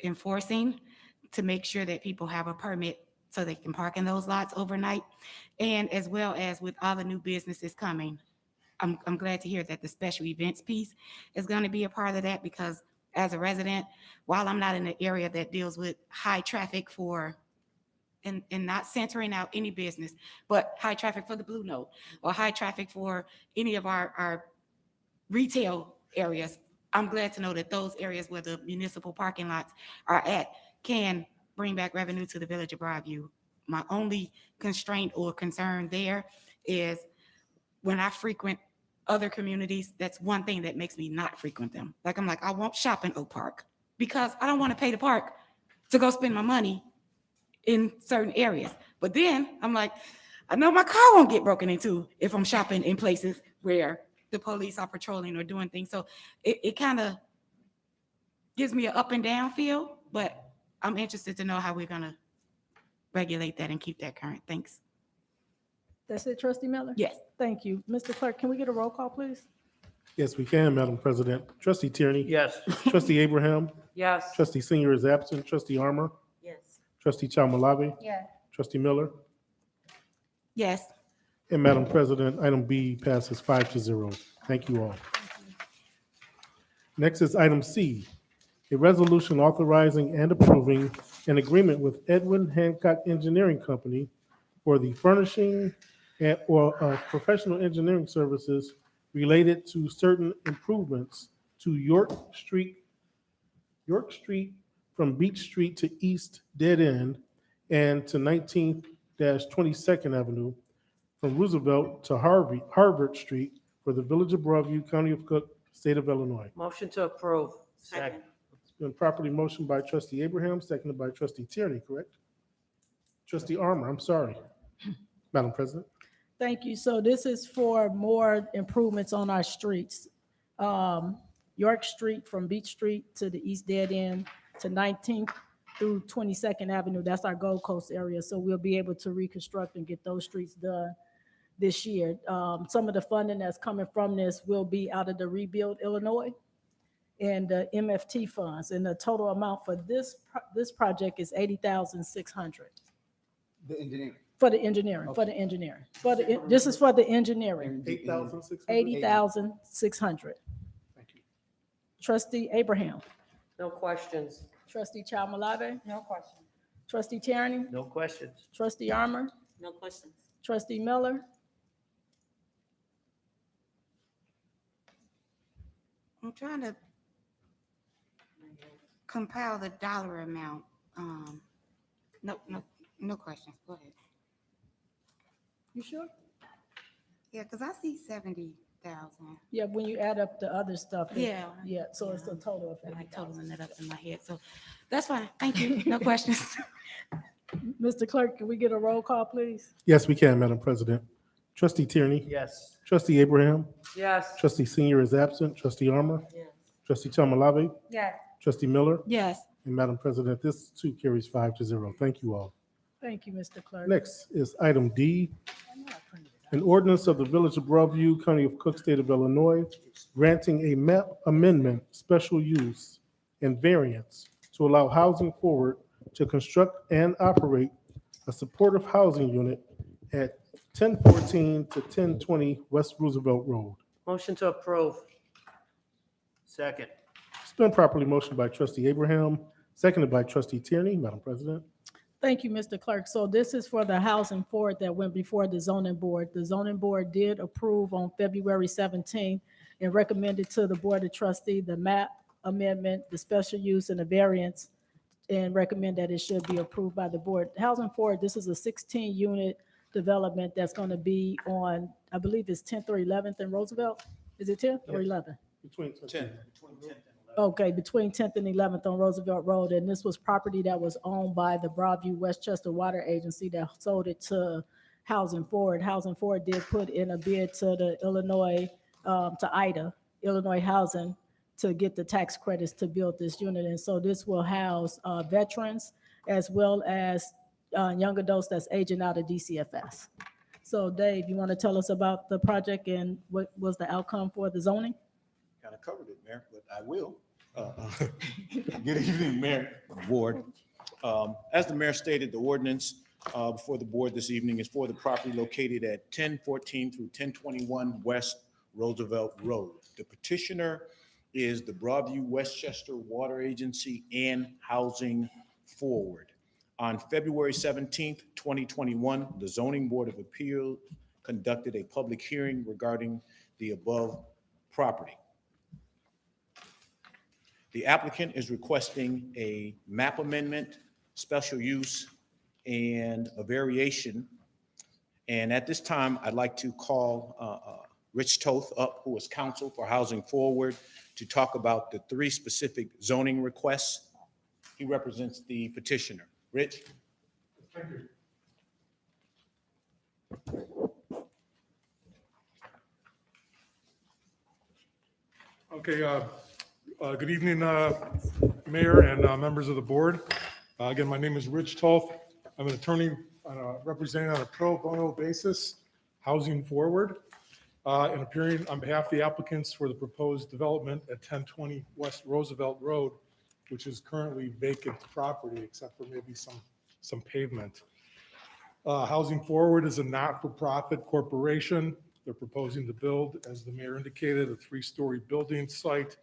enforcing to make sure that people have a permit so they can park in those lots overnight. And as well as with all the new businesses coming, I'm glad to hear that the special events piece is gonna be a part of that because as a resident, while I'm not in the area that deals with high traffic and not centering out any business, but high traffic for the Blue Note or high traffic for any of our retail areas, I'm glad to know that those areas where the municipal parking lots are at can bring back revenue to the Village of Broadview. My only constraint or concern there is when I frequent other communities, that's one thing that makes me not frequent them. Like, I'm like, I won't shop in Oak Park because I don't want to pay the park to go spend my money in certain areas. But then I'm like, I know my car won't get broken into if I'm shopping in places where the police are patrolling or doing things. So it kind of gives me an up and down feel, but I'm interested to know how we're gonna regulate that and keep that current. Thanks. That's it, Trustee Miller? Yes. Thank you. Mr. Clerk, can we get a roll call, please? Yes, we can, Madam President. Trustee Tierney. Yes. Trustee Abraham. Yes. Trustee Senior is absent. Trustee Armour. Yes. Trustee Chalmalabi. Yes. Trustee Miller. Yes. And Madam President, item B passes 5-0. Thank you all. Next is item C, a resolution authorizing and approving an agreement with Edwin Hencott Engineering Company for the furnishing or professional engineering services related to certain improvements to York Street from Beach Street to East Dead End and to 19th-22nd Avenue from Roosevelt to Harvard Street for the Village of Broadview, County of Cook, State of Illinois. Motion to approve. Second. It's been properly motioned by Trustee Abraham, seconded by Trustee Tierney, correct? Trustee Armour, I'm sorry. Madam President. Thank you. So this is for more improvements on our streets. York Street from Beach Street to the East Dead End to 19th through 22nd Avenue. That's our Gold Coast area. So we'll be able to reconstruct and get those streets done this year. Some of the funding that's coming from this will be out of the Rebuild Illinois and the MFT funds. And the total amount for this project is $80,600 the engineering. for the engineering, this is for the engineering, 8,600. $80,600. Thank you. Trustee Abraham, No questions. Trustee Chalmalabi, No question. Trustee Tierney, No questions. Trustee Armour, No questions. Trustee Miller, I'm trying to compile the dollar amount. No questions. Go ahead. you sure? Yeah, because I see 70,000. Yeah, when you add up the other stuff. Yeah. Yeah, so it's a total of I'm like 80,000. totaling that up in my head. So that's fine. Thank you. No questions. Mr. Clerk, can we get a roll call, please? Yes, we can, Madam President. Trustee Tierney. Yes. Trustee Abraham. Yes. Trustee Senior is absent. Trustee Armour. Yes. Trustee Chalmalabi. Yes. Trustee Miller. Yes. And Madam President, this too carries 5-0. Thank you all. Thank you, Mr. Clerk. Next is item D, an ordinance of the Village of Broadview, County of Cook, State of Illinois, granting a map amendment, special use, and variance to allow Housing Forward to construct and operate a supportive housing unit at 1014 to 1020 West Roosevelt Road. Motion to approve. Second. It's Been properly motioned by trustee Abraham, seconded by trustee Tierney. Madam President. Thank you, Mr. Clerk. So this is for the housing forward that went before the zoning board. The zoning board did approve on February 17th and recommended to the Board of Trustee the map amendment, the special use and the variance, and recommend that it should be approved by the board. Housing forward, this is a 16-unit development that's going to be on, I believe it's 10th or 11th in Roosevelt. Is it 10th or 11th? Between 10. Okay, between 10th and 11th on Roosevelt Road, and this was property that was owned by the Broadview Westchester Water Agency that sold it to Housing Forward. Housing Forward did put in a bid to the Illinois, to IDA, Illinois Housing, to get the tax credits to build this unit. And so this will house veterans as well as young adults that's aging out of DCFS. So Dave, you want to tell us about the project and what was the outcome for the zoning? Kind of covered it, Mayor, but I will. Good evening, Mayor Ward. As the mayor stated, the ordinance before the board this evening is for the property located at 1014 through 1021 West Roosevelt Road. The petitioner is the Broadview Westchester Water Agency and Housing Forward. On February 17th, 2021, the Zoning Board of Appeals conducted a public hearing regarding the above property. The applicant is requesting a map amendment, special use, and a variation. And at this time, I'd like to call Rich Toth up, who is counsel for Housing Forward, to talk about the three specific zoning requests. He represents the petitioner. Rich? Thank you. Okay, good evening, Mayor and members of the board. Again, my name is Rich Toth. I'm an attorney representing on a pro bono basis, Housing Forward, and appearing on behalf of the applicants for the proposed development at 1020 West Roosevelt Road, which is currently vacant property except for maybe some pavement. Housing Forward is a not-for-profit corporation. They're proposing to build, as the mayor indicated, a 3-story building site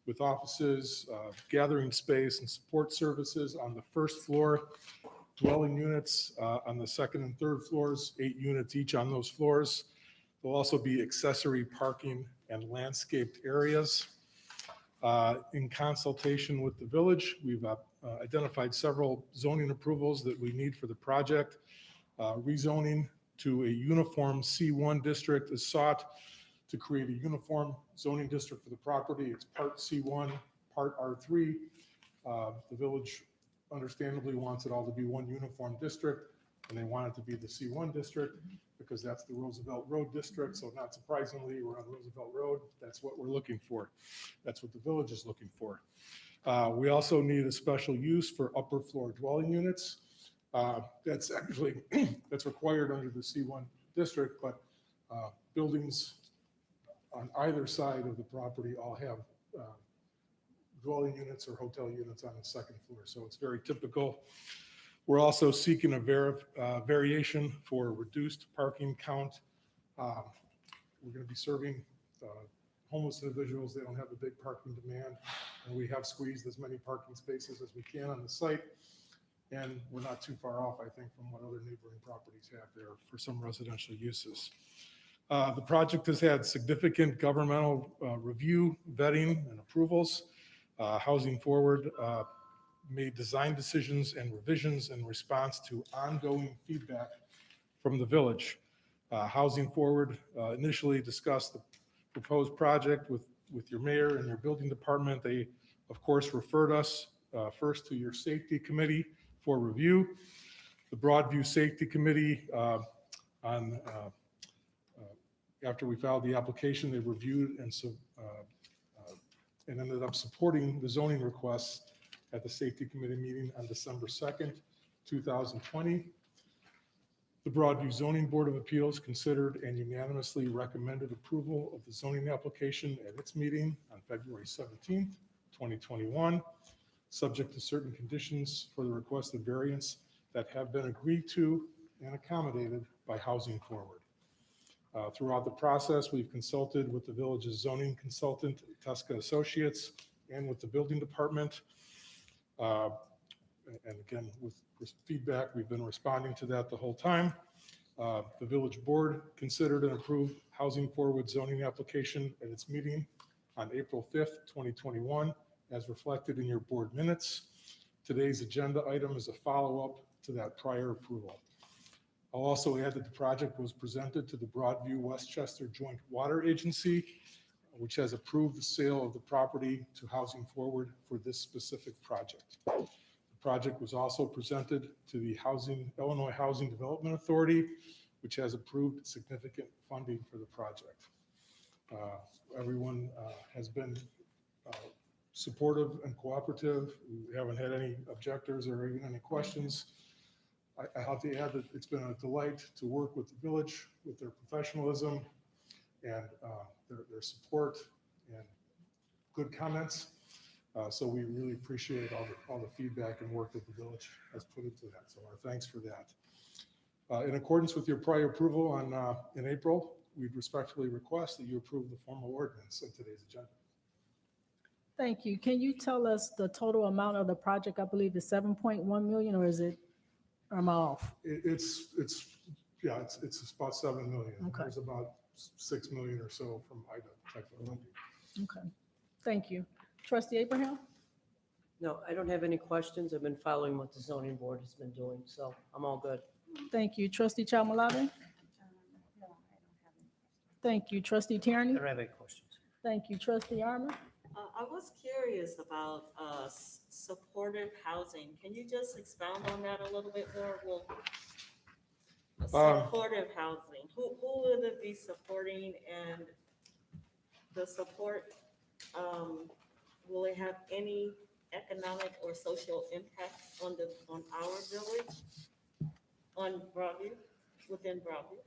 with offices, gathering space, and support services on the first floor, dwelling units on the second and third floors, 8 units each on those floors. There'll also be accessory parking and landscaped areas. In consultation with the village, we've identified several zoning approvals that we need for the project. Rezoning to a uniform C1 district is sought to create a uniform zoning district for the property. It's part C1, part R3. The village understandably wants it all to be one uniform district, and they want it to be the C1 district because that's the Roosevelt Road district. So not surprisingly, we're on Roosevelt Road. That's what we're looking for. That's what the village is looking for. We also need a special use for upper floor dwelling units. That's actually, that's required under the C1 district, but buildings on either side of the property all have dwelling units or hotel units on the second floor. So it's very typical. We're also seeking a variation for reduced parking count. We're going to be serving homeless individuals. They don't have a big parking demand, and we have squeezed as many parking spaces as we can on the site. And we're not too far off, I think, from what other neighboring properties have there for some residential uses. The project has had significant governmental review, vetting, and approvals. Housing Forward made design decisions and revisions in response to ongoing feedback from the village. Housing Forward initially discussed the proposed project with your mayor and your building department. They, of course, referred us first to your safety committee for review. The Broadview Safety Committee, after we filed the application, they reviewed and ended up supporting the zoning requests at the Safety Committee meeting on December 2nd, 2020. The Broadview Zoning Board of Appeals considered and unanimously recommended approval of the zoning application at its meeting on February 17th, 2021, subject to certain conditions for the requested variance that have been agreed to and accommodated by Housing Forward. Throughout the process, we've consulted with the village's zoning consultant, Tuska Associates, and with the building department. And again, with feedback, we've been responding to that the whole time. The village board considered and approved Housing Forward zoning application at its meeting on April 5th, 2021, as reflected in your board minutes. Today's agenda item is a follow-up to that prior approval. I'll also add that the project was presented to the Broadview Westchester Joint Water Agency, which has approved the sale of the property to Housing Forward for this specific project. The project was also presented to the Illinois Housing Development Authority, which has approved significant funding for the project. Everyone has been supportive and cooperative. We haven't had any objectors or even any questions. I have to add that it's been a delight to work with the village, with their professionalism and their support and good comments. So we really appreciate all the feedback and work that the village has put into that. So our thanks for that. In accordance with your prior approval in April, we'd respectfully request that you approve the formal ordinance in today's agenda. Thank you. Can you tell us the total amount of the project? I believe is 7.1 million, or is it, am I off? It's about 7 million. Okay. There's about 6 million or so from IDA type of funding. Okay, thank you. Trustee Abraham? No, I don't have any questions. I've been following what the zoning board has been doing, so I'm all good. Thank you. Trustee Chalmalade? Thank you. Trustee I Tierney? don't have any questions. Thank you. Trustee Armor? I was curious about supportive housing. Can you just expound on that a little bit more? Well, supportive housing, who will it be supporting, and the support, will it have any economic or social impact on our village, on Broadview, within Broadview?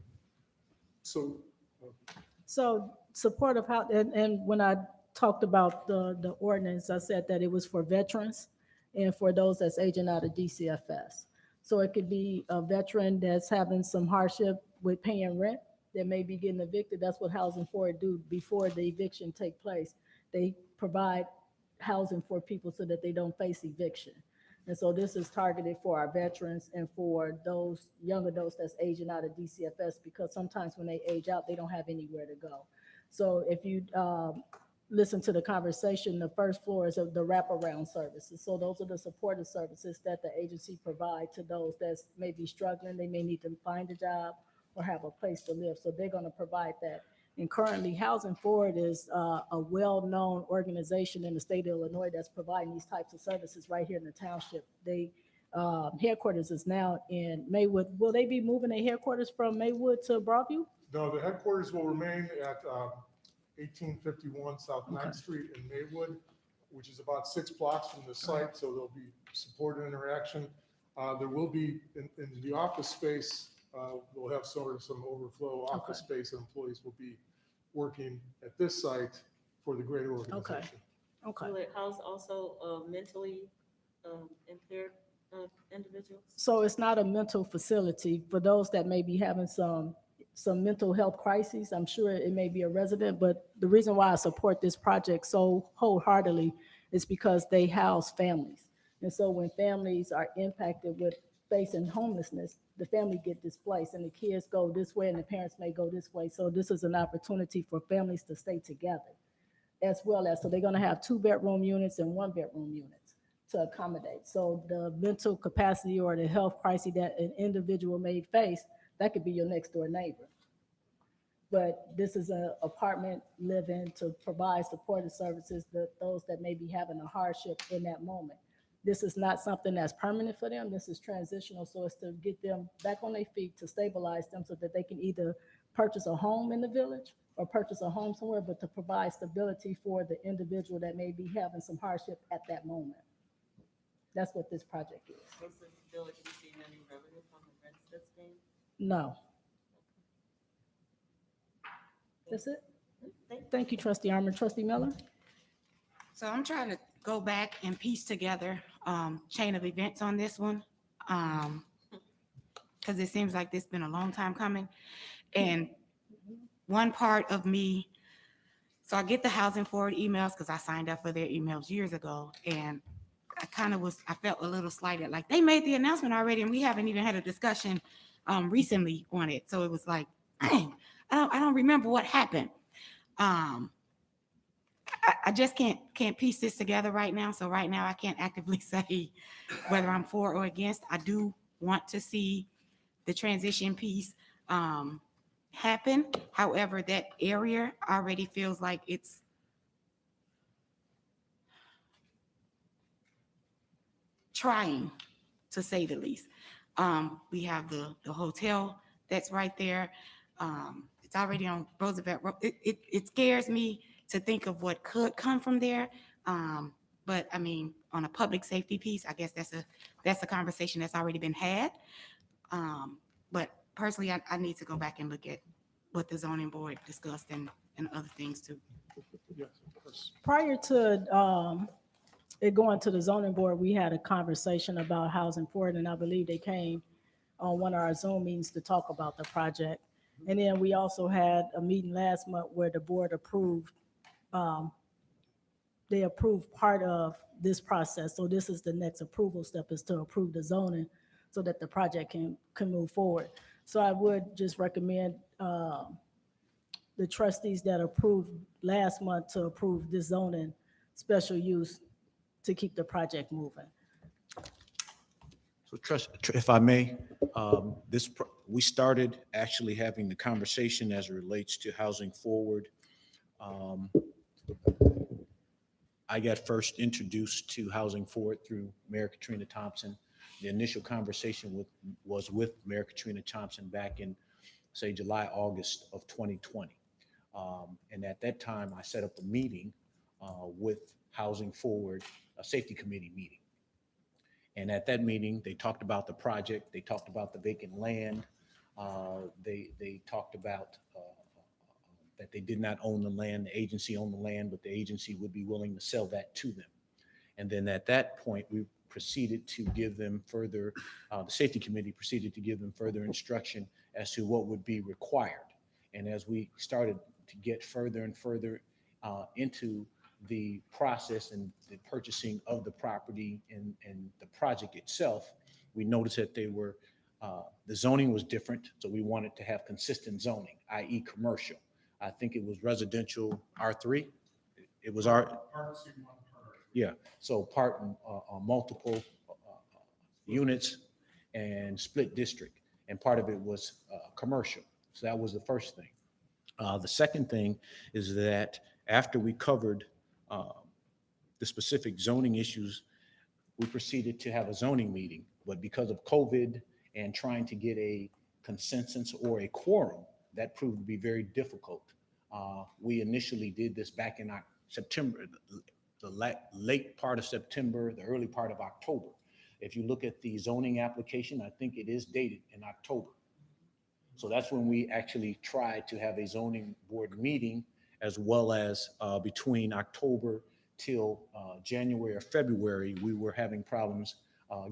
So supportive house, and when I talked about the ordinance, I said that it was for veterans and for those that's aging out of DCFS. So it could be a veteran that's having some hardship with paying rent, that may be getting evicted. That's what Housing Forward do before the eviction take place. They provide housing for people so that they don't face eviction. And so this is targeted for our veterans and for those young adults that's aging out of DCFS, because sometimes when they age out, they don't have anywhere to go. So if you listen to the conversation, the first floor is of the wraparound services. So those are the supportive services that the agency provide to those that's maybe struggling. They may need to find a job or have a place to live. So they're going to provide that. And currently, Housing Forward is a well-known organization in the state of Illinois that's providing these types of services right here in the township. They headquarters is now in Maywood. Will they be moving their headquarters from Maywood to Broadview? No, the headquarters will remain at 1851 South 9th Street in Maywood, which is about 6 blocks from the site, so there'll be support and interaction. There will be, in the office space, we'll have sort of some overflow office space, and employees will be working at this site for the greater organization. Okay. Will it house also mentally impaired individuals? So it's not a mental facility for those that may be having some mental health crises. I'm sure it may be a resident, but the reason why I support this project so wholeheartedly is because they house families. And so when families are impacted with facing homelessness, the family get displaced and the kids go this way and the parents may go this way. So this is an opportunity for families to stay together, as well as, so they're going to have 2-bedroom units and 1-bedroom units to accommodate. So the mental capacity or the health crisis that an individual may face, that could be your next door neighbor. But this is an apartment living to provide supportive services to those that may be having a hardship in that moment. This is not something that's permanent for them. This is transitional, so it's to get them back on their feet, to stabilize them so that they can either purchase a home in the village or purchase a home somewhere, but to provide stability for the individual that may be having some hardship at that moment. That's what this project is. Does the village receive any revenue from the rents that's being? No. That's it? Thank you. Thank you, Trustee Armor. Trustee Miller? So I'm trying to go back and piece together chain of events on this one, because it seems like this has been a long time coming. And one part of me So I get the Housing Forward emails because I signed up for their emails years ago. And I felt a little slighted, like they made the announcement already and we haven't even had a discussion recently on it. So it was like, dang, I don't remember what happened. I just can't piece this together right now. So right now I can't actively say whether I'm for or against. I do want to see the transition piece happen. However, that area already feels like it's trying, to say the least. We have the hotel that's right there. It's already on Roosevelt Road. It scares me to think of what could come from there. But I mean, on a public safety piece, I guess that's a conversation that's already been had. But personally, I need to go back and look at what the zoning board discussed and other things too. Yes, of course. Prior to it going to the zoning board, we had a conversation about housing forward, and I believe they came on one of our Zoom meetings to talk about the project. And then we also had a meeting last month where the board approved, they approved part of this process. So this is the next approval step, is to approve the zoning so that the project can move forward. So I would just recommend the trustees that approved last month to approve this zoning special use to keep the project moving. So if I may, we started actually having the conversation as it relates to housing forward. I got first introduced to housing forward through Mayor Katrina Thompson. The initial conversation was with Mayor Katrina Thompson back in, say, July, August of 2020. And at that time, I set up a meeting with Housing Forward, a safety committee meeting. And at that meeting, they talked about the project. They talked about the vacant land. They talked about that they did not own the land. The agency owned the land, but the agency would be willing to sell that to them. And then at that point, we proceeded to give them further, the safety committee proceeded to give them further instruction as to what would be required. And as we started to get further and further into the process and the purchasing of the property and the project itself, we noticed that they were, the zoning was different. So we wanted to have consistent zoning, i.e. commercial. I think it was residential R3. It was yeah. So part multiple units and split district. And part of it was commercial. So that was the first thing. The second thing is that after we covered the specific zoning issues, we proceeded to have a zoning meeting. But because of COVID and trying to get a consensus or a quorum, that proved to be very difficult. We initially did this back in September, the late part of September, the early part of October. If you look at the zoning application, I think it is dated in October. So that's when we actually tried to have a zoning board meeting, as well as between October till January or February, we were having problems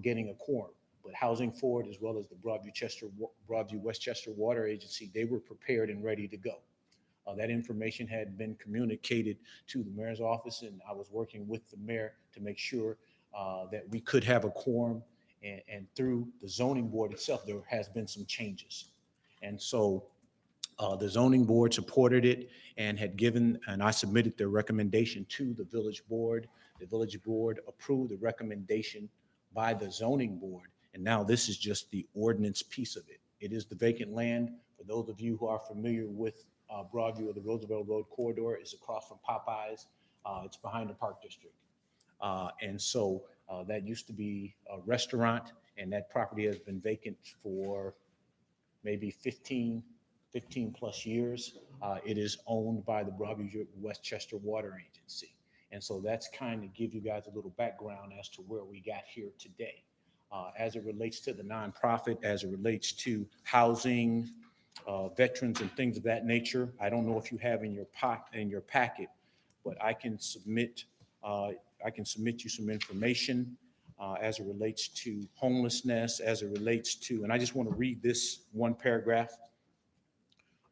getting a quorum. But Housing Forward, as well as the Broadview Westchester Water Agency, they were prepared and ready to go. That information had been communicated to the mayor's office, and I was working with the mayor to make sure that we could have a quorum. And through the zoning board itself, there has been some changes. And so the zoning board supported it and had given, and I submitted their recommendation to the village board. The village board approved the recommendation by the zoning board. And now this is just the ordinance piece of it. It is the vacant land. For those of you who are familiar with Broadview or the Roosevelt Road corridor, is across from Popeyes. It's behind the Park District. And so that used to be a restaurant, and that property has been vacant for maybe 15 plus years. It is owned by the Broadview Westchester Water Agency. And so that's kind of give you guys a little background as to where we got here today. As it relates to the nonprofit, as it relates to housing, veterans and things of that nature, I don't know if you have in your packet, but I can submit you some information as it relates to homelessness, as it relates to, and I just want to read this one paragraph.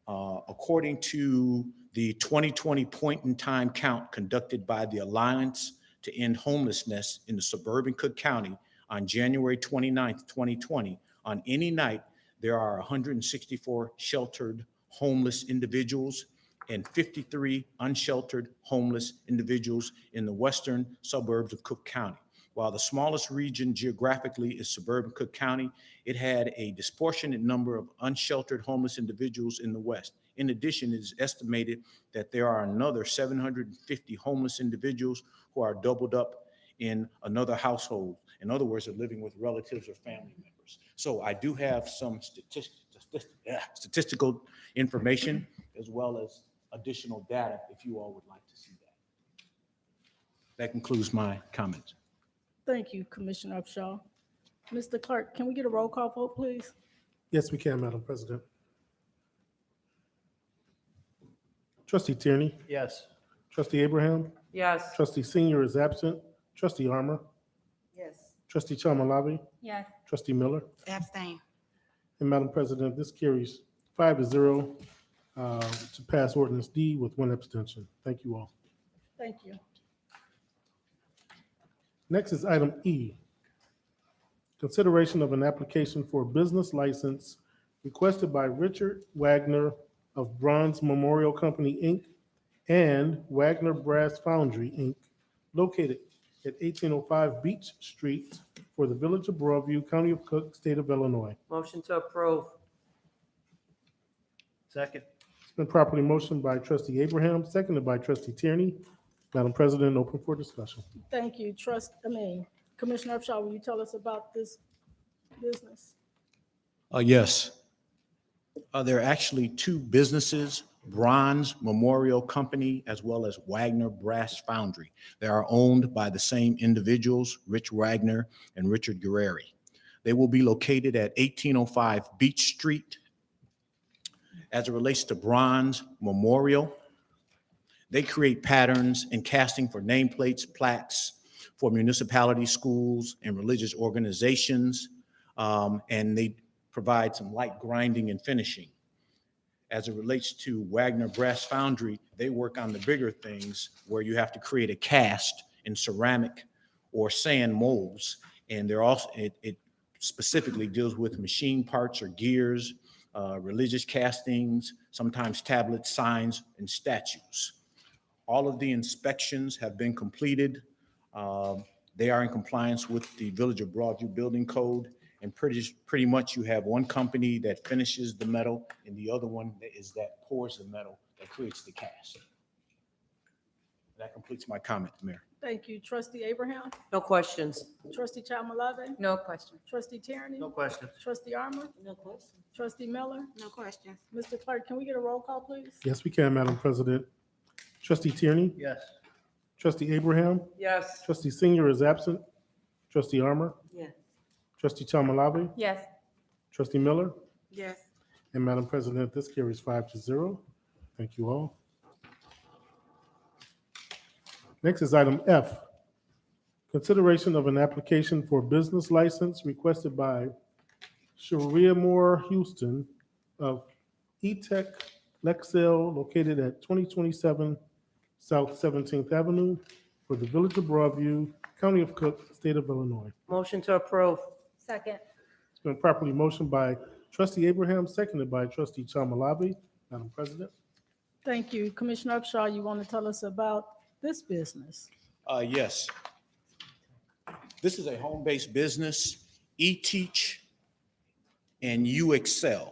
According to The 2020 point in time count conducted by the Alliance to End Homelessness in the suburban Cook County on January 29th, 2020, on any night, there are 164 sheltered homeless individuals and 53 unsheltered homeless individuals in the western suburbs of Cook County. While the smallest region geographically is suburban Cook County, it had a disproportionate number of unsheltered homeless individuals in the west. In addition, it is estimated that there are another 750 homeless individuals who are doubled up in another household. In other words, they're living with relatives or family members. So I do have some statistical information as well as additional data if you all would like to see that. That concludes my comments. Thank you, Commissioner Upshaw. Mr. Clerk, can we get a roll call vote, please? Yes, we can, Madam President. Trustee Tierney, Yes. Trustee Abraham, Yes. Trustee Senior is absent, Trustee Armour, Yes. Trustee Chalmalabi, Yes. Trustee Miller, Abstain. and Madam President, this carries 5-0 to pass ordinance D with one abstention. Thank you all. Thank you. Next is item E. Consideration of an application for a business license requested by Richard Wagner of Bronze Memorial Company, Inc. and Wagner Brass Foundry, Inc., located at 1805 Beach Street for the Village of Broadview, County of Cook, State of Illinois. Motion to approve. Second. It's been properly motioned by Trustee Abraham, seconded by Trustee Tierney. Madam President, open for discussion. Thank you, Commissioner Upshaw, will you tell us about this business? Yes. There are actually two businesses, Bronze Memorial Company as well as Wagner Brass Foundry. They are owned by the same individuals, Rich Wagner and Richard Guerreri. They will be located at 1805 Beach Street. As it relates to Bronze Memorial, they create patterns and casting for nameplates, plaques for municipalities, schools, and religious organizations, and they provide some light grinding and finishing. As it relates to Wagner Brass Foundry, they work on the bigger things where you have to create a cast in ceramic or sand molds, and they're also it specifically deals with machine parts or gears, religious castings, sometimes tablets, signs, and statues. All of the inspections have been completed. They are in compliance with the Village of Broadview Building Code, and pretty much you have one company that finishes the metal and the other one that pours the metal that creates the cast. That completes my comment, Mayor. Thank you, Trustee Abraham, No questions. Trustee Chalmalabi, No question. Trustee Tierney, No questions. Trustee Armour, No question. Trustee Miller. No questions. Mr. Clerk, can we get a roll call, please? Yes, we can, Madam President. Trustee Tierney, Yes. Trustee Abraham, Yes. Trustee Senior is absent, Trustee Armour, Yes. Trustee Chalmalabi, Yes. Trustee Miller, Yes. and Madam President, this carries 5-0. Thank you all. Next is item F. Consideration of an application for business license requested by Sharia Moore Houston of E-Tech Lexel, located at 2027 South 17th Avenue for the Village of Broadview, County of Cook, State of Illinois. Motion to approve. Second. It's been properly motioned by Trustee Abraham, seconded by Trustee Chalmalabi. Madam President. Thank you. Commissioner Upshaw, you want to tell us about this business? Yes. This is a home-based business, eTeach and UExcel.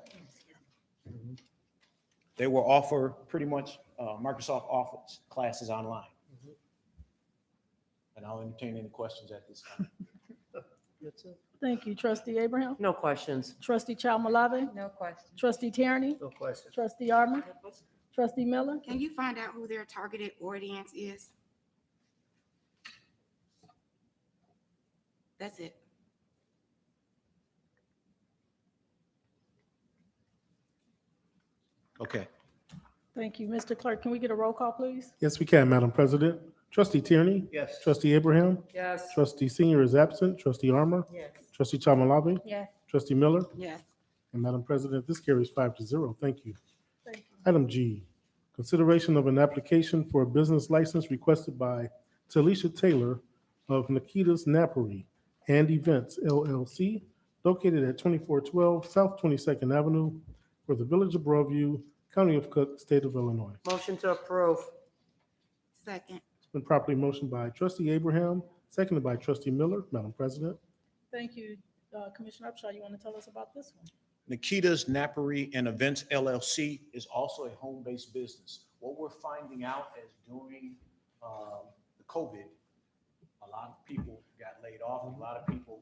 They will offer pretty much Microsoft Office classes online. And I'll entertain any questions at this time. That's it. Thank you, Trustee Abraham, No questions. Trustee Chalmalabi, No question. Trustee Tierney, No questions. Trustee Armour, No question. Trustee Miller. Can you find out who their targeted audience is? That's it. Okay. Thank you. Mr. Clerk, can we get a roll call, please? Yes, we can, Madam President. Trustee Tierney, Yes. Trustee Abraham, Yes. Trustee Senior is absent, Trustee Armour, Yes. Trustee Chalmalabi, Yes. Trustee Miller, Yes. and Madam President, this carries 5-0. Thank you. Thank you. Item G, Consideration of an application for a business license requested by Talisha Taylor of Nikita's Napery and Events LLC, located at 2412 South 22nd Avenue for the Village of Broadview, County of Cook, State of Illinois. Motion to approve. Second. It's been properly motioned by trustee Abraham, seconded by trustee Miller. Madam President. Thank you. Commissioner Upshaw, you want to tell us about this one? Nikita's Napery and Events LLC is also a home-based business. What we're finding out is during the COVID, a lot of people got laid off. A lot of people,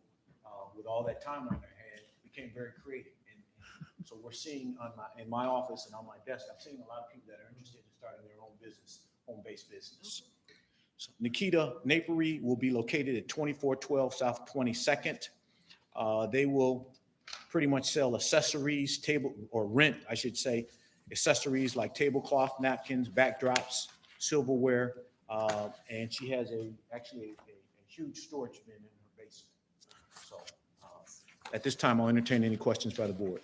with all that time on their hands, became very creative. And so we're seeing in my office and on my desk, I'm seeing a lot of people that are interested in starting their own business, home-based business. So Nikita Napery will be located at 2412 South 22nd. They will pretty much sell accessories, rent, I should say, accessories like tablecloth, napkins, backdrops, silverware, and she has actually a huge storage bin in her basement. So at this time, I'll entertain any questions by the board.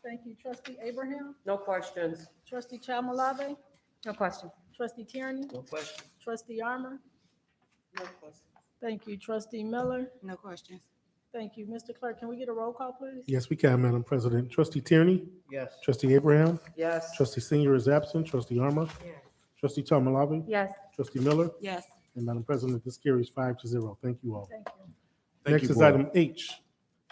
Thank you. Trustee Abraham? No questions. Trustee Chalmalave? No question. Trustee Tierney? No question. Trustee Armor? No question. Thank you. Trustee Miller? No questions. Thank you. Mr. Clerk, can we get a roll call, please? Yes, we can, Madam President. Trustee Tierney, Yes. trustee Abraham, Yes. trustee Senior is absent, trustee Armour, trustee Chalmalave, Yes. trustee Miller, Yes. and Madam President, this carries 5-0. Thank you all. Thank you. Thank Next you, is board. item H,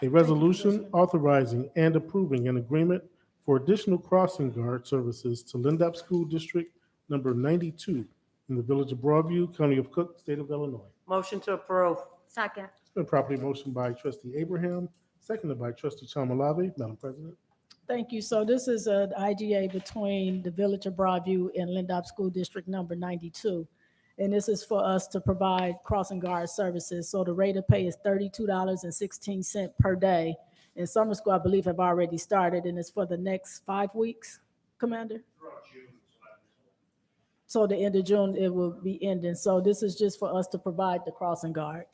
a resolution Commissioner. authorizing and approving an agreement for additional crossing guard services to Lindop School District number 92 in the Village of Broadview, County of Cook, State of Illinois. Motion to approve. Second. It's been properly motioned by trustee Abraham, seconded by trustee Chalmalave. Madam President. Thank you. So this is an IGA between the Village of Broadview and Lindop School District number 92. And this is for us to provide crossing guard services. So the rate of pay is $32.16 per day. And summer school, I believe, have already started, and it's for the next 5 weeks, Commander? So the end of June, it will be ending. So this is just for us to provide the crossing guard.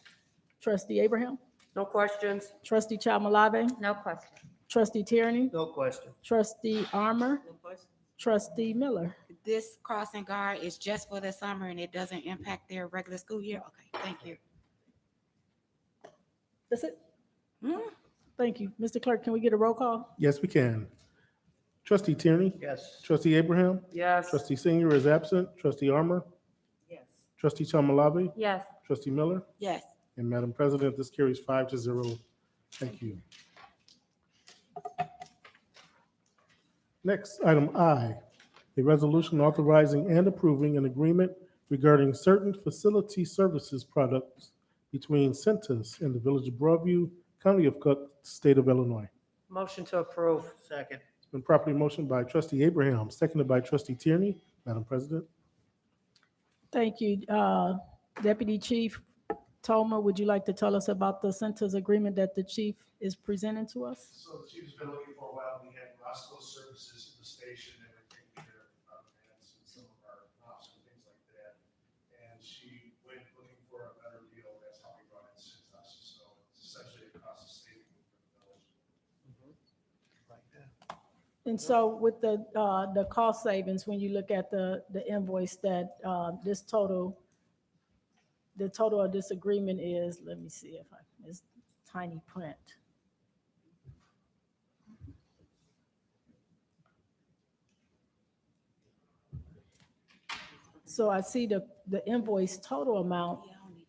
Trustee Abraham? No questions. Trustee Chalmalave? No question. Trustee Tierney? No question. Trustee Armor? No question. Trustee Miller? This crossing guard is just for the summer and it doesn't impact their regular school year? Okay, thank you. That's it? Hmm? Thank you. Mr. Clerk, can we get a roll call? Yes, we can. Trustee Tierney, Yes. trustee Abraham, Yes. trustee Senior is absent, trustee Armour, Yes. trustee Chalmalave, Yes. trustee Miller, Yes. and Madam President, this carries 5-0. Thank you. Next, item I, a resolution authorizing and approving an agreement regarding certain facility services products between Centus and the Village of Broadview, County of Cook, State of Illinois. Motion to approve. Second. It's been properly motioned by trustee Abraham, seconded by trustee Tierney. Madam President. Thank you. Deputy Chief Toma, would you like to tell us about the Centers agreement that the chief is presenting to us? So the chief's been looking for a while. We had Roscoe services in the station that would take care of our events and some of our ops and things like that. And she went looking for a better deal. That's how we brought in Cintas. So it's essentially a cost saving for the village. And so with the cost savings, when you look at the invoice that the total of this agreement is, let me see if it's tiny print. So I see the invoice total amount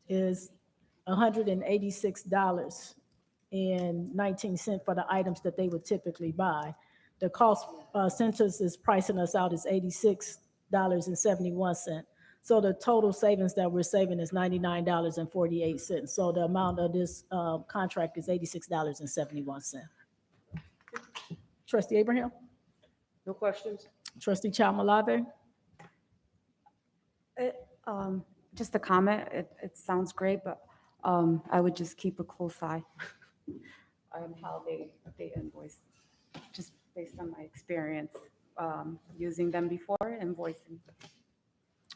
is $186.19 for the items that they would typically buy. The cost, Centus is pricing us out is $86.71. So the total savings that we're saving is $99.48. So the amount of this contract is $86.71. Trustee Abraham? No questions. Trustee Chalmalave? Just a comment. It sounds great, but I would just keep a close eye on how they invoice, just based on my experience using them before, invoicing.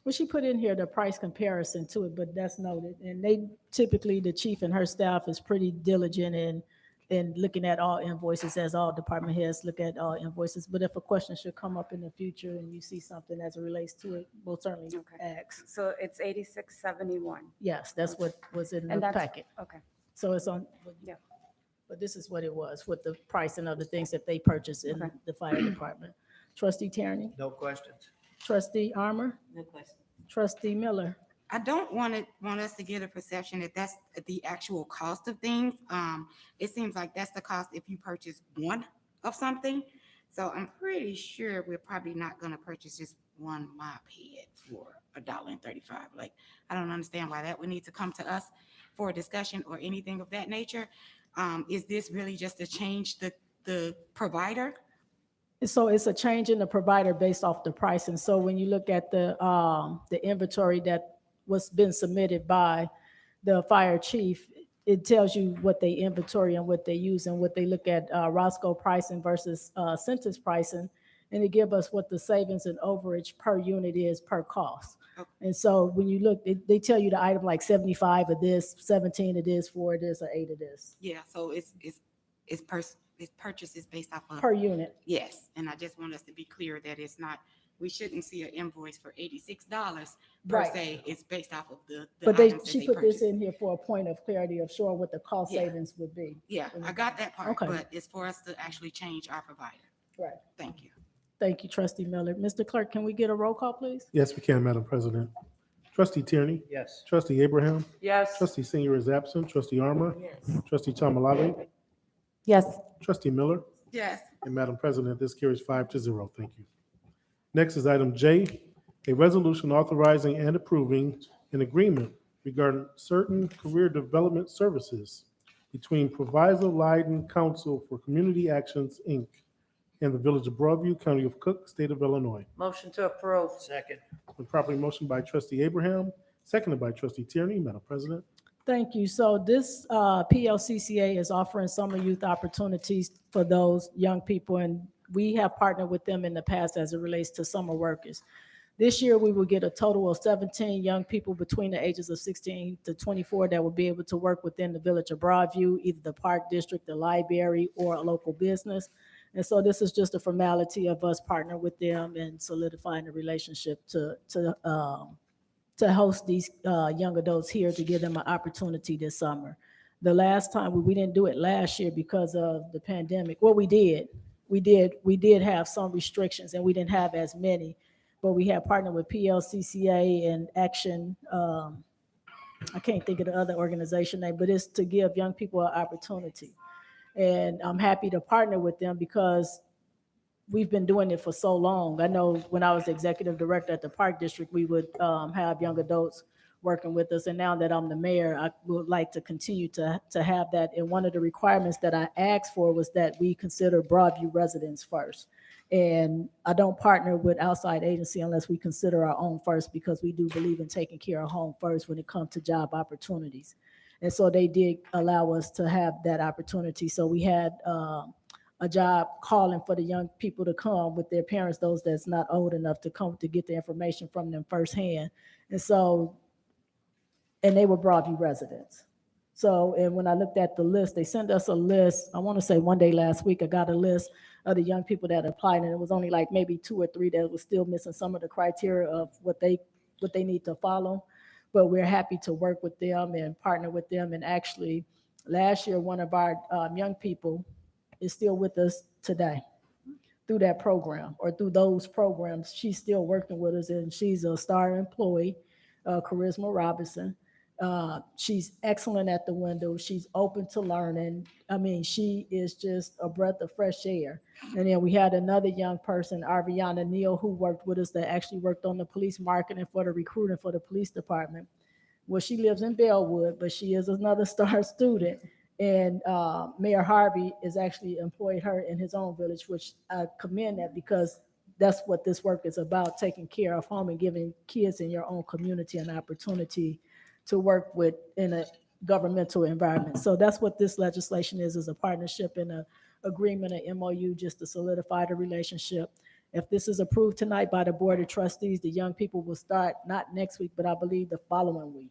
Well, she put in here the price comparison to it, but that's noted. And they typically, the chief and her staff is pretty diligent in and looking at all invoices as all department heads look at all invoices. But if a question should come up in the future and you see something as it relates to it, we'll certainly Okay. ask. So it's 8671. Yes, that's what was in the And that's, packet. okay. So it's on, Yeah. but this is what it was with the pricing of the things that they purchased in Okay. the fire department. Trustee Tierney, No questions. trustee Armor, No question. trustee Miller. I don't want us to get a perception that that's the actual cost of things. It seems like that's the cost if you purchase one of something. So I'm pretty sure we're probably not gonna purchase just one mop head for $1.35. Like, I don't understand why that would need to come to us for a discussion or anything of that nature. Is this really just to change the provider? So it's a change in the provider based off the price. And so when you look at the inventory that was been submitted by the fire chief, it tells you what they inventory and what they use and what they look at Roscoe pricing versus Centus pricing. And it give us what the savings and overage per unit is per cost. Okay. And so when you look, they tell you the item like 75 of this, 17 of this, 4 of this, or 8 of this Yeah, so it's purchases based off of. per unit. Yes, and I just want us to be clear that it's not, we shouldn't see an invoice for $86 per Right. se. It's based off of the But items that she they put this purchased. in here for a point of clarity of showing what the cost Yeah. savings would be. Yeah, I got that part, Okay. but it's for us to actually change our provider. Right. Thank you. Thank you, trustee Miller. Mr. Clerk, can we get a roll call, please? Yes, we can, Madam President. Trustee Tierney, Yes. trustee Abraham, Yes. trustee Senior is absent, trustee Armor, Yes. trustee Tomalave, Yes. trustee Miller, Yes, and Madam President, this carries 5-0. Thank you. Next is item J, a resolution authorizing and approving an agreement regarding certain career development services between Proviso Leiden Council for Community Actions, Inc., and the Village of Broadview, County of Cook, State of Illinois. Motion to approve. Second. Been properly motioned by trustee Abraham, seconded by trustee Tierney. Madam President. Thank you. So this PLCCA is offering summer youth opportunities for those young people, and we have partnered with them in the past as it relates to summer workers. This year, we will get a total of 17 young people between the ages of 16 to 24 that will be able to work within the Village of Broadview, either the Park District, the library, or a local business. And so this is just a formality of us partnering with them and solidifying the relationship to host these young adults here to give them an opportunity this summer. The last time, we didn't do it last year because of the pandemic. Well, we did have some restrictions and we didn't have as many, but we had partnered with PLCCA and Action. I can't think of the other organization name, but it's to give young people an opportunity. And I'm happy to partner with them because we've been doing it for so long. I know when I was executive director at the Park District, we would have young adults working with us. And now that I'm the mayor, I would like to continue to have that. And one of the requirements that I asked for was that we consider Broadview residents first. And I don't partner with outside agency unless we consider our own first, because we do believe in taking care of home first when it comes to job opportunities. And so they did allow us to have that opportunity. So we had a job calling for the young people to come with their parents, those that's not old enough to come to get the information from them firsthand. And so, and they were Broadview residents. So, and when I looked at the list, they sent us a list. I want to say one day last week, I got a list of the young people that applied, and it was only like maybe 2 or 3 that was still missing some of the criteria of what they need to follow. But we're happy to work with them and partner with them. And actually, last year, one of our young people is still with us today through that program or through those programs. She's still working with us, and she's a star employee, Charisma Robinson. She's excellent at the window. She's open to learning. I mean, she is just a breath of fresh air. And then we had another young person, Arviana Neal, who worked with us, that actually worked on the police marketing for the recruiting for the police department. Well, she lives in Bellwood, but she is another star student. And Mayor Harvey has actually employed her in his own village, which I commend that, because that's what this work is about, taking care of home and giving kids in your own community an opportunity to work with in a governmental environment. So that's what this legislation is a partnership and an agreement, an MOU, just to solidify the relationship. If this is approved tonight by the Board of Trustees, the young people will start not next week, but I believe the following week.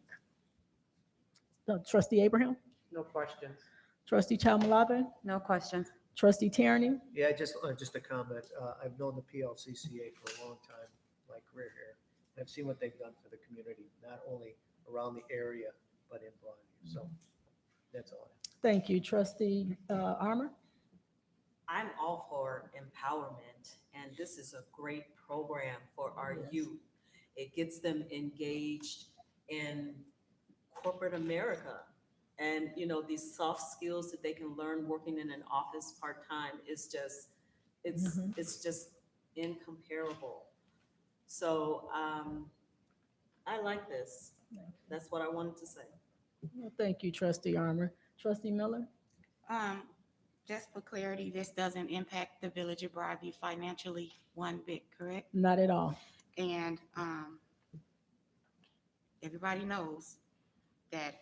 Trustee Abraham? No questions. Trustee Chalmalabi, No questions. trustee Tierney, Yeah, just a comment. I've known the PLCCA for a long time, my career here. And I've seen what they've done for the community, not only around the area, but in Broadview. So that's all. thank you. Trustee Armor, I'm all for empowerment, and this is a great program for our Yes. youth. It gets them engaged in corporate America. And, you know, these soft skills that they can learn working in an office part-time is just, it's just incomparable. So I like this. That's what I wanted to say. well, thank you, trustee Armor. Trustee Miller, Just for clarity, this doesn't impact the Village of Broadview financially one bit, correct? not at all. And everybody knows that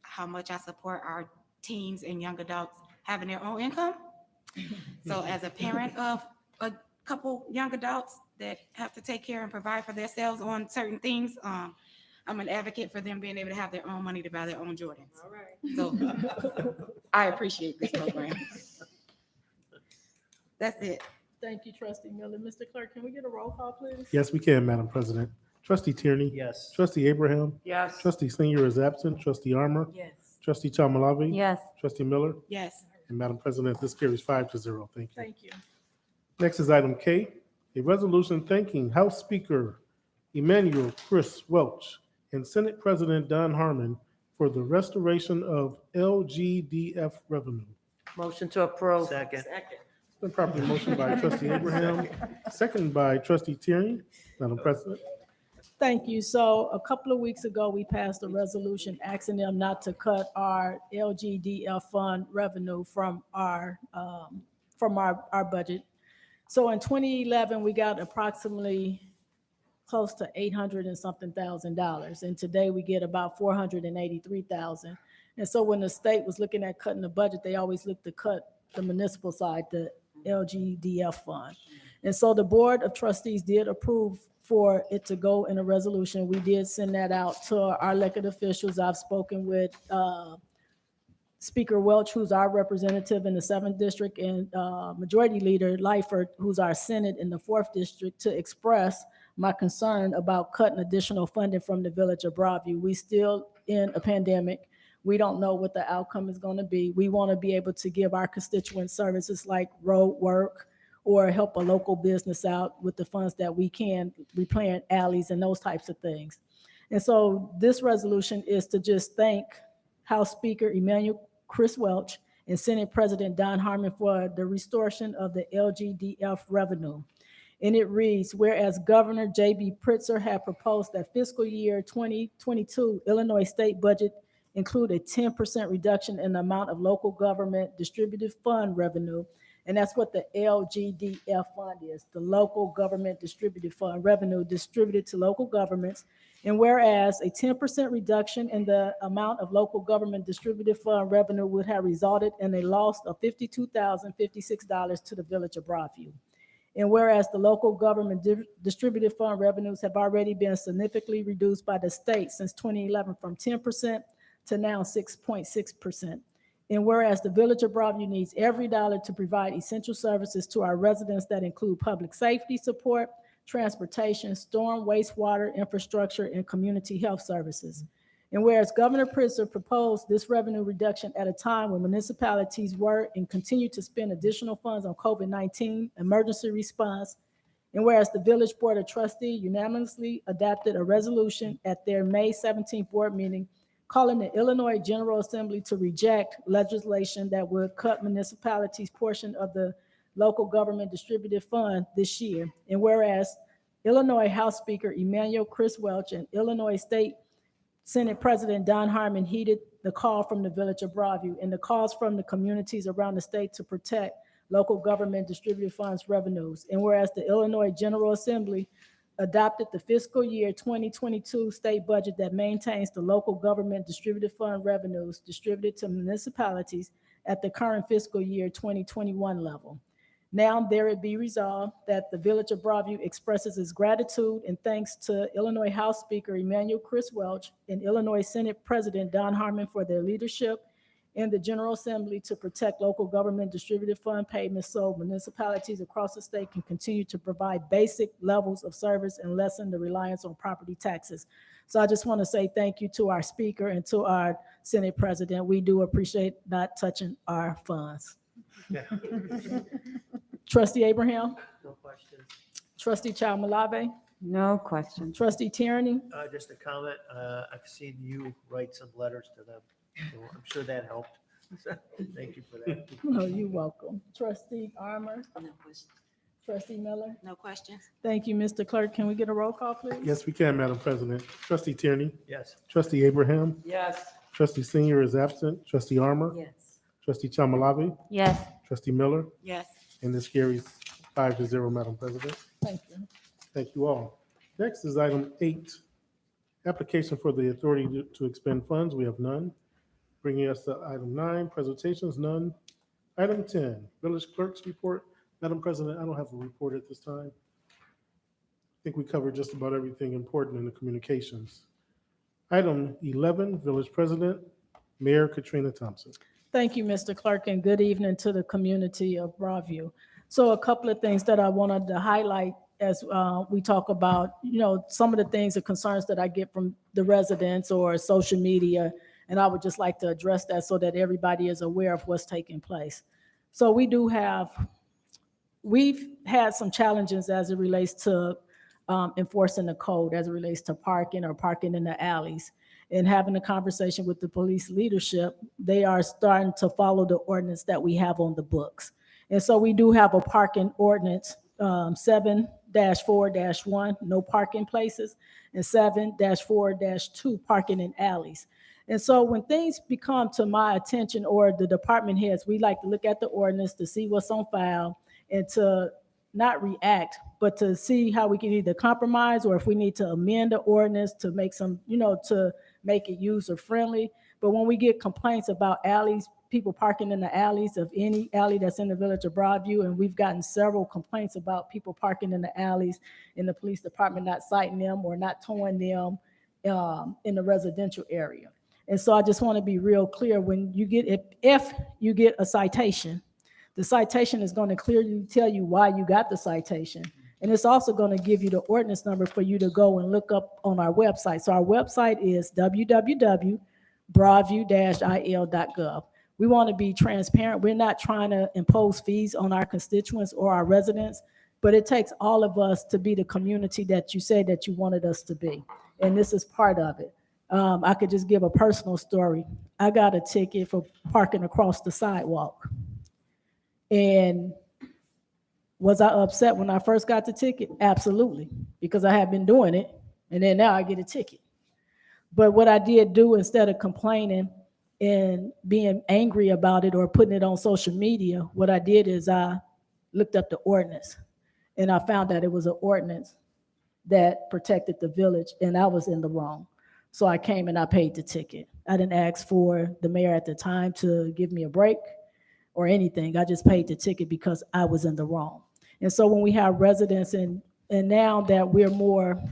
how much I support our teens and young adults having their own income. So as a parent of a couple young adults that have to take care and provide for themselves on certain things, I'm an advocate for them being able to have their own money to buy their own Jordans. All right. So I appreciate this program. That's it. Thank you, trustee Miller. Mr. Clerk, can we get a roll call, please? Yes, we can, Madam President. Trustee Tierney. Yes. Trustee Abraham. Yes. Trustee Senior is absent. Trustee Armor. Yes. Trustee Chalmalabi. Yes. Trustee Miller. Yes. And Madam President, this carries 5-0. Thank you. Thank you. Next is item K, a resolution thanking House Speaker Emmanuel Chris Welch and Senate President Don Harmon for the restoration of LGDF revenue. Motion to approve. Second. Second. It's been properly motioned by trustee Abraham, second by trustee Tierney. Madam President. Thank you. So a couple of weeks ago, we passed a resolution asking them not to cut our LGDF fund revenue from our budget. So in 2011, we got approximately close to $800 and something thousand. And today we get about $483,000. And so when the state was looking at cutting the budget, they always looked to cut the municipal side, the LGDF fund. And so the Board of Trustees did approve for it to go in a resolution. We did send that out to our elected officials. I've spoken with Speaker Welch, who's our representative in the 7th District, and Majority Leader Lyford, who's our Senate in the 4th District, to express my concern about cutting additional funding from the Village of Broadview. We still in a pandemic. We don't know what the outcome is going to be. We want to be able to give our constituents services like road work or help a local business out with the funds that we can, replant alleys and those types of things. And so this resolution is to just thank House Speaker Emmanuel Chris Welch and Senate President Don Harmon for the restoration of the LGDF revenue. And it reads, whereas Governor J.B. Pritzker had proposed that fiscal year 2022 Illinois state budget include a 10% reduction in the amount of local government distributed fund revenue. And that's what the LGDF fund is, the local government distributed fund revenue distributed to local governments. And whereas a 10% reduction in the amount of local government distributed fund revenue would have resulted in a loss of $52,056 to the Village of Broadview. And whereas the local government distributed fund revenues have already been significantly reduced by the state since 2011 from 10% to now 6.6%. And whereas the Village of Broadview needs every dollar to provide essential services to our residents that include public safety support, transportation, storm, wastewater, infrastructure, and community health services. And whereas Governor Pritzker proposed this revenue reduction at a time when municipalities were and continue to spend additional funds on COVID-19 emergency response, and whereas the Village Board of Trustees unanimously adopted a resolution at their May 17th board meeting calling the Illinois General Assembly to reject legislation that would cut municipalities' portion of the local government distributed fund this year. And whereas Illinois House Speaker Emmanuel Chris Welch and Illinois State Senate President Don Harmon heeded the call from the Village of Broadview and the calls from the communities around the state to protect local government distributed funds revenues. And whereas the Illinois General Assembly adopted the fiscal year 2022 state budget that maintains the local government distributed fund revenues distributed to municipalities at the current fiscal year 2021 level. Now there it be resolved that the Village of Broadview expresses its gratitude and thanks to Illinois House Speaker Emmanuel Chris Welch and Illinois Senate President Don Harmon for their leadership in the General Assembly to protect local government distributed fund payments so municipalities across the state can continue to provide basic levels of service and lessen the reliance on property taxes. So I just want to say thank you to our speaker and to our Senate President. We do appreciate not touching our funds. Trustee Abraham, No questions. Trustee Malave, No question. Trustee Tierney. Just a comment, I've seen you write some letters to them, so I'm sure that helped. Thank you for that. Oh, you're welcome. Trustee Armour, No questions. Trustee Miller. No questions. Thank you, Mr. Clerk. Can we get a roll call, please? Yes, we can, Madam President. Trustee Tierney, Yes. Trustee Abraham, Yes. Trustee Senior is absent, Trustee Armour, Yes. Trustee Chamalave, Yes. Trustee Miller, Yes. and this carries 5-0, Madam President. Thank you. Thank you all. Next is item 8, application for the authority to expend funds. We have none. Bringing us to item 9, presentations, none. Item 10, village clerk's report. Madam President, I don't have a report at this time. I think we covered just about everything important in the communications. Item 11, village president, Mayor Katrina Thompson. Thank you, Mr. Clerk, and good evening to the community of Broadview. So a couple of things that I wanted to highlight as we talk about, some of the things, the concerns that I get from the residents or social media, and I would just like to address that so that everybody is aware of what's taking place. So we've had some challenges as it relates to enforcing the code, as it relates to parking or parking in the alleys. And having a conversation with the police leadership, they are starting to follow the ordinance that we have on the books. And so we do have a parking ordinance, 7-4-1, no parking places, and 7-4-2, parking in alleys. And so when things become to my attention or the department heads, we like to look at the ordinance to see what's on file and to not react, but to see how we can either compromise or if we need to amend the ordinance to make some, to make it user friendly. But when we get complaints about alleys, people parking in the alleys of any alley that's in the village of Broadview, and we've gotten several complaints about people parking in the alleys in the police department not citing them or not towing them in the residential area. And so I just want to be real clear, when you get, if you get a citation, the citation is going to clearly tell you why you got the citation. And it's also going to give you the ordinance number for you to go and look up on our website. So our website is www.broadview-il.gov. We want to be transparent. We're not trying to impose fees on our constituents or our residents, but it takes all of us to be the community that you say that you wanted us to be. And this is part of it. I could just give a personal story. I got a ticket for parking across the sidewalk. And was I upset when I first got the ticket? Absolutely, because I had been doing it, and then now I get a ticket. But what I did do, instead of complaining and being angry about it or putting it on social media, what I did is I looked up the ordinance, and I found that it was an ordinance that protected the village, and I was in the wrong. So I came and I paid the ticket. I didn't ask for the mayor at the time to give me a break or anything. I just paid the ticket because I was in the wrong. And so when we have residents and now that we're more,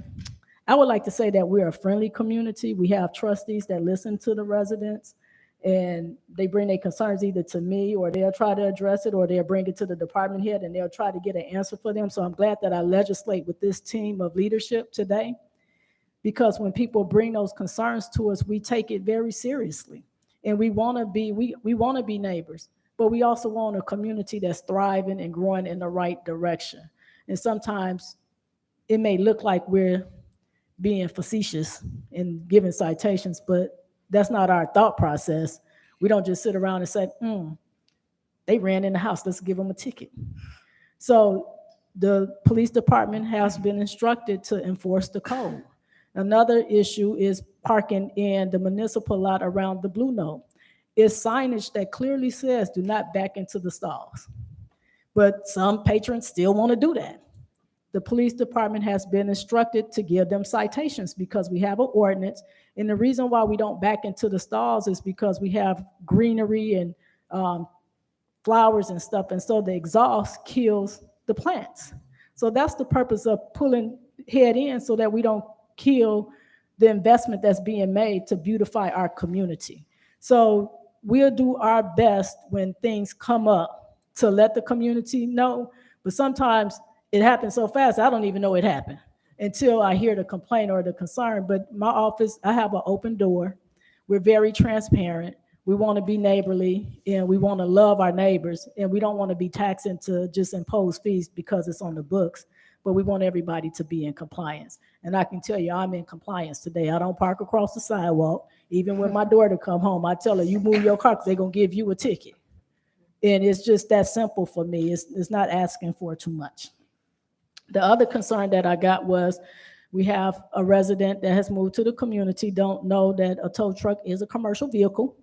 I would like to say that we're a friendly community. We have trustees that listen to the residents and they bring their concerns either to me or they'll try to address it or they'll bring it to the department head and they'll try to get an answer for them. So I'm glad that I legislate with this team of leadership today, because when people bring those concerns to us, we take it very seriously. And we want to be, we want to be neighbors, but we also want a community that's thriving and growing in the right direction. And sometimes it may look like we're being facetious and giving citations, but that's not our thought process. We don't just sit around and say, they ran in the house, let's give them a ticket. So the police department has been instructed to enforce the code. Another issue is parking in the municipal lot around the Blue Note. It's signage that clearly says do not back into the stalls. But some patrons still want to do that. The police department has been instructed to give them citations because we have an ordinance. And the reason why we don't back into the stalls is because we have greenery and flowers and stuff. And so the exhaust kills the plants. So that's the purpose of pulling head in so that we don't kill the investment that's being made to beautify our community. So we'll do our best when things come up to let the community know, but sometimes it happens so fast, I don't even know it happened until I hear the complaint or the concern. But my office, I have an open door. We're very transparent. We want to be neighborly, and we want to love our neighbors, and we don't want to be taxing to just impose fees because it's on the books, but we want everybody to be in compliance. And I can tell you, I'm in compliance today. I don't park across the sidewalk. Even when my daughter come home, I tell her, you move your car because they're going to give you a ticket. And it's just that simple for me. It's not asking for too much. The other concern that I got was we have a resident that has moved to the community, don't know that a tow truck is a commercial vehicle.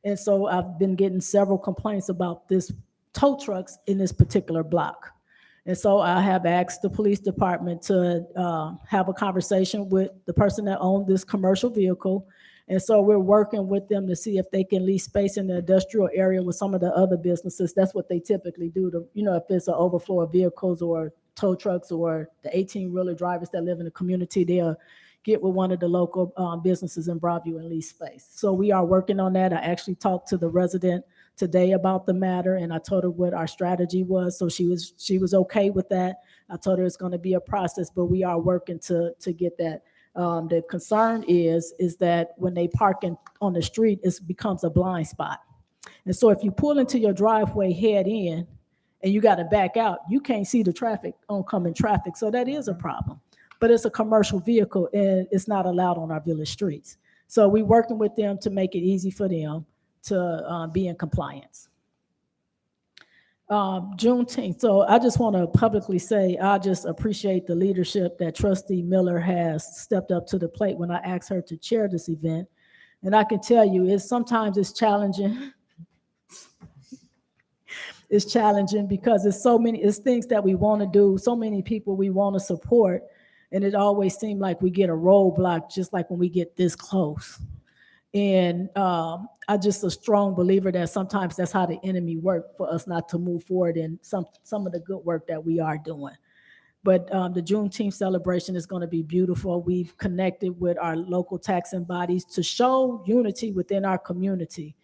And so I've been getting several complaints about this tow trucks in this particular block. And so I have asked the police department to have a conversation with the person that owned this commercial vehicle. And so we're working with them to see if they can lease space in the industrial area with some of the other businesses. That's what they typically do to, if it's an overflow of vehicles or tow trucks or the 18-wheeler drivers that live in the community, they'll get with one of the local businesses in Broadview and lease space. So we are working on that. I actually talked to the resident today about the matter, and I told her what our strategy was. So she was okay with that. I told her it's going to be a process, but we are working to get that. The concern is that when they park on the street, it becomes a blind spot. And so if you pull into your driveway head in and you got to back out, you can't see the traffic, oncoming traffic. So that is a problem. But it's a commercial vehicle and it's not allowed on our village streets. So we're working with them to make it easy for them to be in compliance. Juneteenth. So I just want to publicly say, I just appreciate the leadership that Trustee Miller has stepped up to the plate when I asked her to chair this event. And I can tell you, sometimes it's challenging. It's challenging because it's things that we want to do, so many people we want to support. And it always seems like we get a roadblock just like when we get this close. And I'm just a strong believer that sometimes that's how the enemy works for us not to move forward in some of the good work that we are doing. But the Juneteenth celebration is going to be beautiful. We've connected with our local taxing bodies to show unity within our community.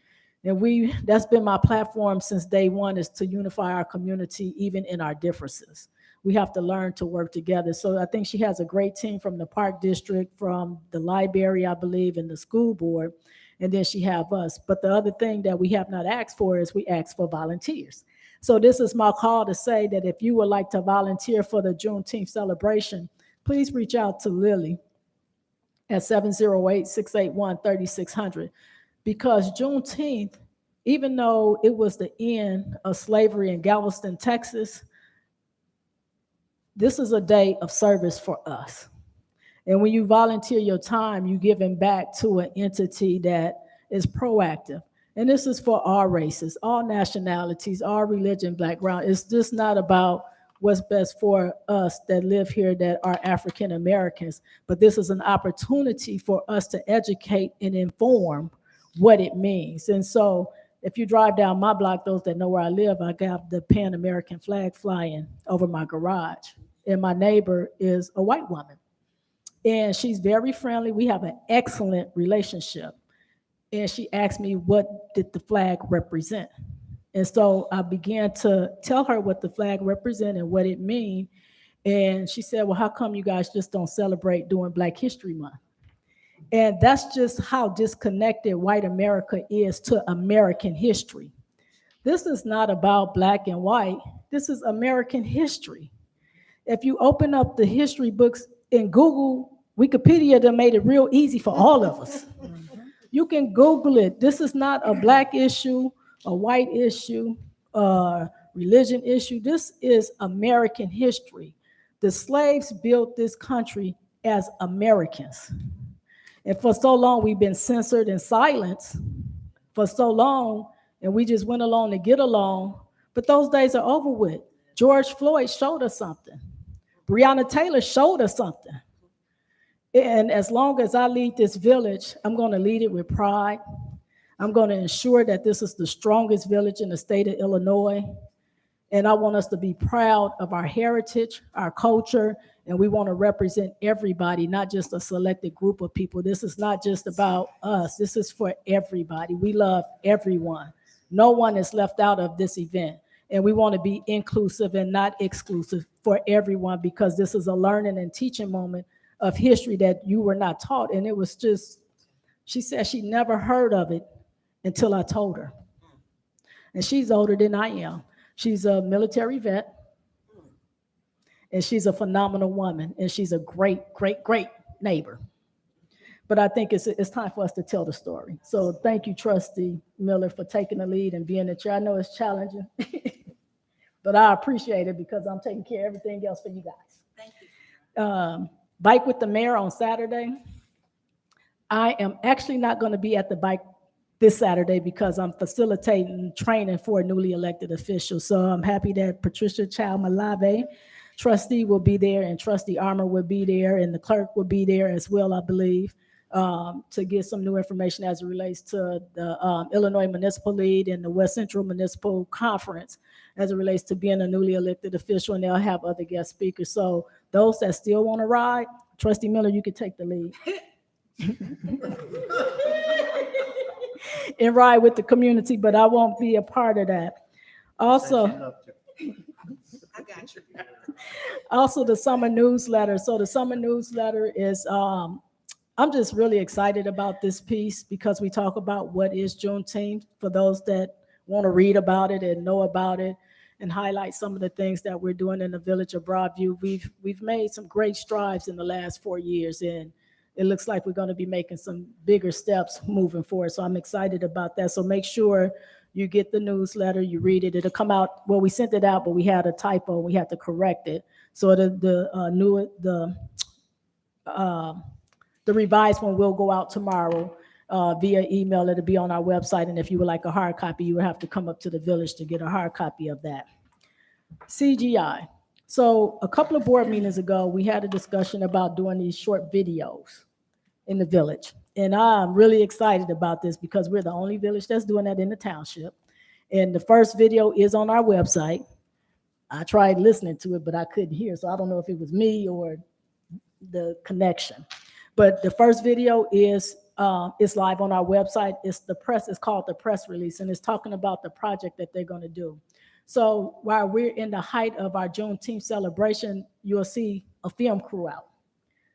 And that's been my platform since day one, is to unify our community even in our differences. We have to learn to work together. So I think she has a great team from the Park District, from the library, I believe, and the school board. And then she have us. But the other thing that we have not asked for is we asked for volunteers. So this is my call to say that if you would like to volunteer for the Juneteenth celebration, please reach out to Lily at 708-681-3600. Because Juneteenth, even though it was the end of slavery in Galveston, Texas, this is a day of service for us. And when you volunteer your time, you're giving back to an entity that is proactive. And this is for all races, all nationalities, all religion, background. It's just not about what's best for us that live here that are African Americans, but this is an opportunity for us to educate and inform what it means. And so if you drive down my block, those that know where I live, I got the Pan American flag flying over my garage. And my neighbor is a white woman. And she's very friendly. We have an excellent relationship. And she asked me, what did the flag represent? And so I began to tell her what the flag represents and what it means. And she said, well, how come you guys just don't celebrate during Black History Month? And that's just how disconnected white America is to American history. This is not about black and white. This is American history. If you open up the history books in Google, Wikipedia, they made it real easy for all of us. You can Google it. This is not a black issue, a white issue, a religion issue. This is American history. The slaves built this country as Americans. And for so long, we've been censored and silenced for so long, and we just went along to get along. But those days are over with. George Floyd showed us something. Breonna Taylor showed us something. And as long as I lead this village, I'm going to lead it with pride. I'm going to ensure that this is the strongest village in the state of Illinois. And I want us to be proud of our heritage, our culture, And we want to represent everybody, not just a selected group of people. This is not just about us. This is for everybody. We love everyone. No one is left out of this event. And we want to be inclusive and not exclusive for everyone, because this is a learning and teaching moment of history that you were not taught. And it was just, she said she never heard of it until I told her. And she's older than I am. She's a military vet. And she's a phenomenal woman, and she's a great, great, great neighbor. But I think it's time for us to tell the story. So thank you, Trustee Miller, for taking the lead and being the chair. I know it's challenging, but I appreciate it because I'm taking care of everything else for you guys. Thank you. Bike with the mayor on Saturday. I am actually not going to be at the bike this Saturday because I'm facilitating training for newly elected officials. So I'm happy that Patricia Chow-Malave, trustee, will be there, and Trustee Armour will be there, and the clerk will be there as well, I believe, to get some new information as it relates to the Illinois Municipal League and the West Central Municipal Conference as it relates to being a newly elected official, and they'll have other guest speakers. So those that still want to ride, Trustee Miller, you can take the lead. And ride with the community, but I won't be a part of that. Also, I got you. also the summer newsletter. So the summer newsletter is, I'm just really excited about this piece because we talk about what is Juneteenth for those that want to read about it and know about it and highlight some of the things that we're doing in the village of Broadview. We've made some great strides in the last 4 years, and it looks like we're going to be making some bigger steps moving forward. So I'm excited about that. So make sure you get the newsletter, you read it. It'll come out, well, we sent it out, but we had a typo. We had to correct it. So the revised one will go out tomorrow via email. It'll be on our website. And if you would like a hard copy, you would have to come up to the village to get a hard copy of that. CGI. So a couple of board meetings ago, we had a discussion about doing these short videos in the village. And I'm really excited about this because we're the only village that's doing that in the township. And the first video is on our website. I tried listening to it, but I couldn't hear. So I don't know if it was me or the connection. But the first video is live on our website. It's called the press release, and it's talking about the project that they're going to do. So while we're in the height of our Juneteenth celebration, you'll see a film crew out.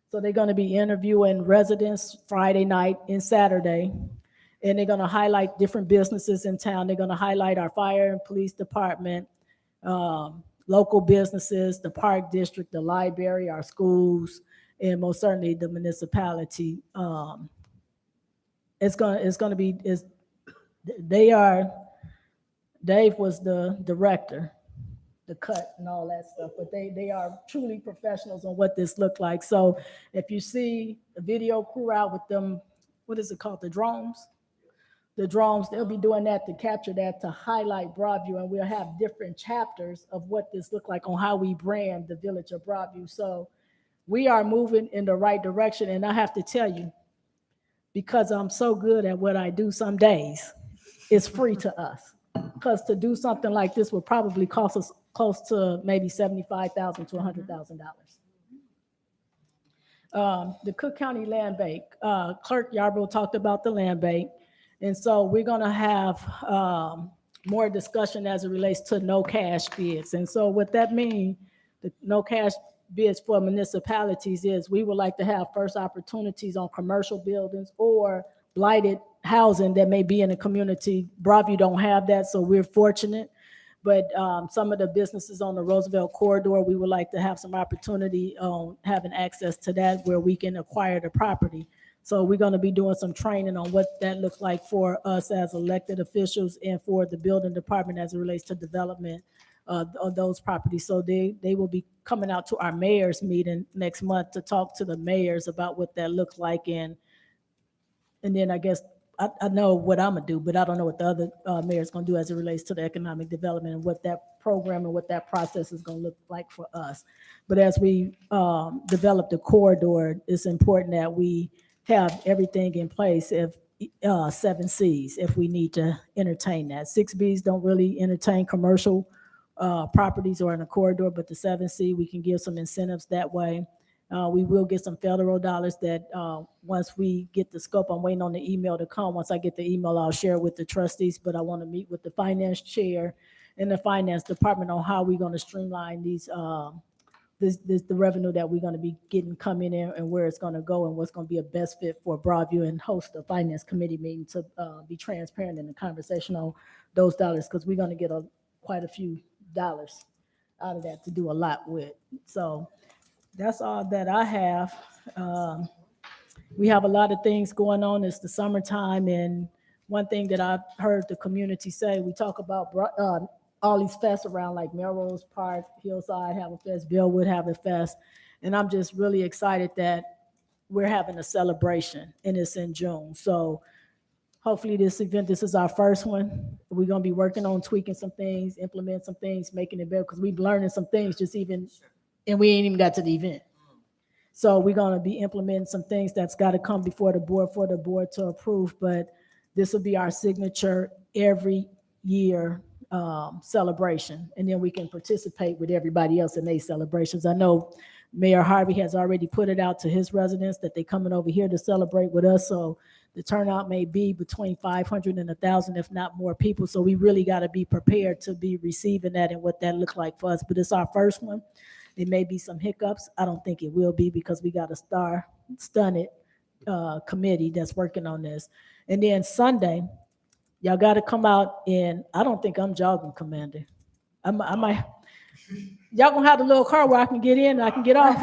So they're going to be interviewing residents Friday night and Saturday, and they're going to highlight different businesses in town. They're going to highlight our fire and police department, local businesses, the park district, the library, our schools, and most certainly the municipality. Dave was the director, the cut and all that stuff, but they are truly professionals on what this looked like. So if you see a video crew out with them, what is it called, the drones? The drones, they'll be doing that to capture that, to highlight Broadview, and we'll have different chapters of what this looked like on how we brand the village of Broadview. So we are moving in the right direction, and I have to tell you, because I'm so good at what I do some days, it's free to us. Because to do something like this would probably cost us close to maybe $75,000 to $100,000. The Cook County Land Bank, Clerk Yarbrough talked about the land bank. And so we're going to have more discussion as it relates to no cash bids. And so what that means, the no cash bids for municipalities is we would like to have first opportunities on commercial buildings or blighted housing that may be in the community. Broadview don't have that, so we're fortunate. But some of the businesses on the Roosevelt corridor, we would like to have some opportunity on having access to that where we can acquire the property. So we're going to be doing some training on what that looks like for us as elected officials and for the building department as it relates to development of those properties. So they will be coming out to our mayor's meeting next month to talk to the mayors about what that looks like. And then I guess I know what I'm gonna do, but I don't know what the other mayor's gonna do as it relates to the economic development and what that program and what that process is gonna look like for us. But as we develop the corridor, it's important that we have everything in place if 7 Cs, if we need to entertain that. 6 Bs don't really entertain commercial properties or in a corridor, but the 7C, we can give some incentives that way. We will get some federal dollars that once we get the scope, I'm waiting on the email to come. Once I get the email, I'll share with the trustees, but I want to meet with the finance chair and the finance department on how we're going to streamline these, the revenue that we're going to be getting coming in and where it's going to go and what's going to be a best fit for Broadview, and host a finance committee meeting to be transparent in the conversation on those dollars, because we're going to get quite a few dollars out of that to do a lot with. So that's all that I have. We have a lot of things going on. It's the summertime, and one thing that I've heard the community say, we talk about all these fests around, like Melrose Park, Hillside have a fest, Bellwood have a fest, and I'm just really excited that we're having a celebration, and it's in June. So hopefully this event, this is our first one. We're gonna be working on tweaking some things, implement some things, making it better, because we've learning some things just even, and we ain't even got to the event. So we're gonna be implementing some things that's gotta come before the board for the board to approve, but this will be our signature every year celebration, and then we can participate with everybody else in their celebrations. I know Mayor Harvey has already put it out to his residents that they're coming over here to celebrate with us, so the turnout may be between 500 and 1,000, if not more people, so we really got to be prepared to be receiving that and what that looks like for us. But it's our first one. There may be some hiccups. I don't think it will be, because we got a star-studded committee that's working on this. And then Sunday, y'all got to come out, and I don't think I'm jogging, Commander. I might. Y'all gonna have a little car where I can get in and I can get off.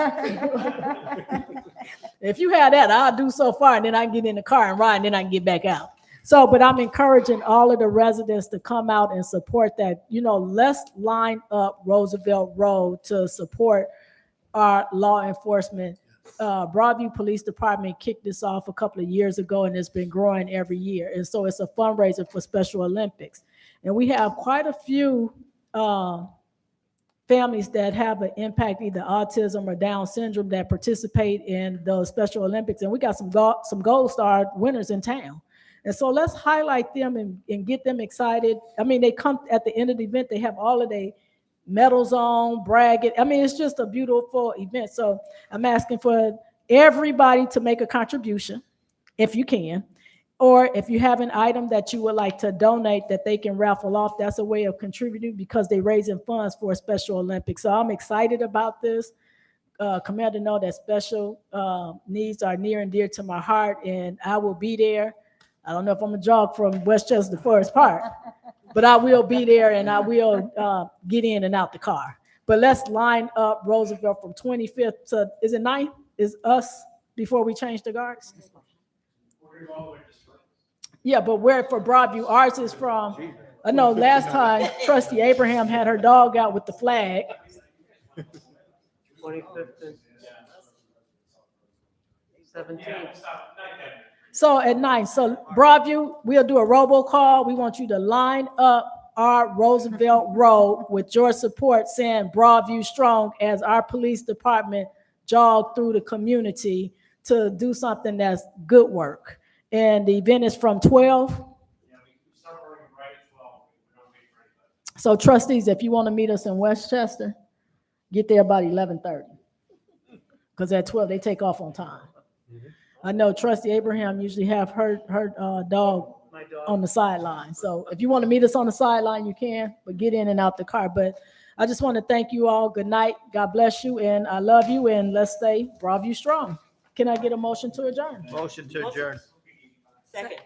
If you have that, I'll do so far, and then I can get in the car and ride, and then I can get back out. So, but I'm encouraging all of the residents to come out and support that. You know, let's line up Roosevelt Road to support our law enforcement. Broadview Police Department kicked this off a couple of years ago, and it's been growing every year. And so it's a fundraiser for Special Olympics. And we have quite a few families that have an impact, either autism or Down syndrome, that participate in those Special Olympics. And we got some gold star winners in town. And so let's highlight them and get them excited. I mean, they come at the end of the event, they have all of their medals on, bragging. I mean, it's just a beautiful event. So I'm asking for everybody to make a contribution, if you can, or if you have an item that you would like to donate that they can raffle off, that's a way of contributing, because they're raising funds for Special Olympics. So I'm excited about this. Commander, know that special needs are near and dear to my heart, and I will be there. I don't know if I'm gonna jog from Westchester to Forest Park, but I will be there, and I will get in and out the car. But let's line up Roosevelt from 25th to, is it 9th? Is us before we change the guards? Yeah, but where for Broadview, ours is from, I know last time Trustee Abraham had her dog out with the flag. 25th and 17th. So at 9, so Broadview, we'll do a robocall. We want you to line up our Roosevelt Road with your support, saying Broadview Strong, as our police department jog through the community to do something that's good work. And the event is from 12. Yeah, we start working right at 12. We don't wait for anybody. So trustees, if you want to meet us in Westchester, get there about 11:30. Because at 12, they take off on time. I know Trustee Abraham usually have her dog on the sideline. So if you want to meet us on the sideline, you can, but get in and out the car. But I just want to thank you all. Good night. God bless you. And I love you. And let's stay Broadview strong. Can I get a motion to adjourn? Motion to adjourn. Second.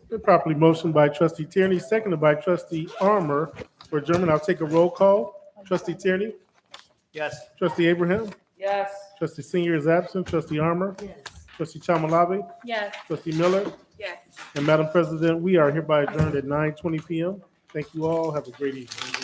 Been properly motioned by Trustee Tierney, seconded by Trustee Armour for adjournment. I'll take a roll call. Trustee Tierney, Yes. Trustee Abraham, Yes. Trustee Senior is absent, Trustee Armour, Trustee Chamalave, Yes. Trustee Miller, Yes. and Madam President, we are hereby adjourned at 9:20 p.m. Thank you all. Have a great evening.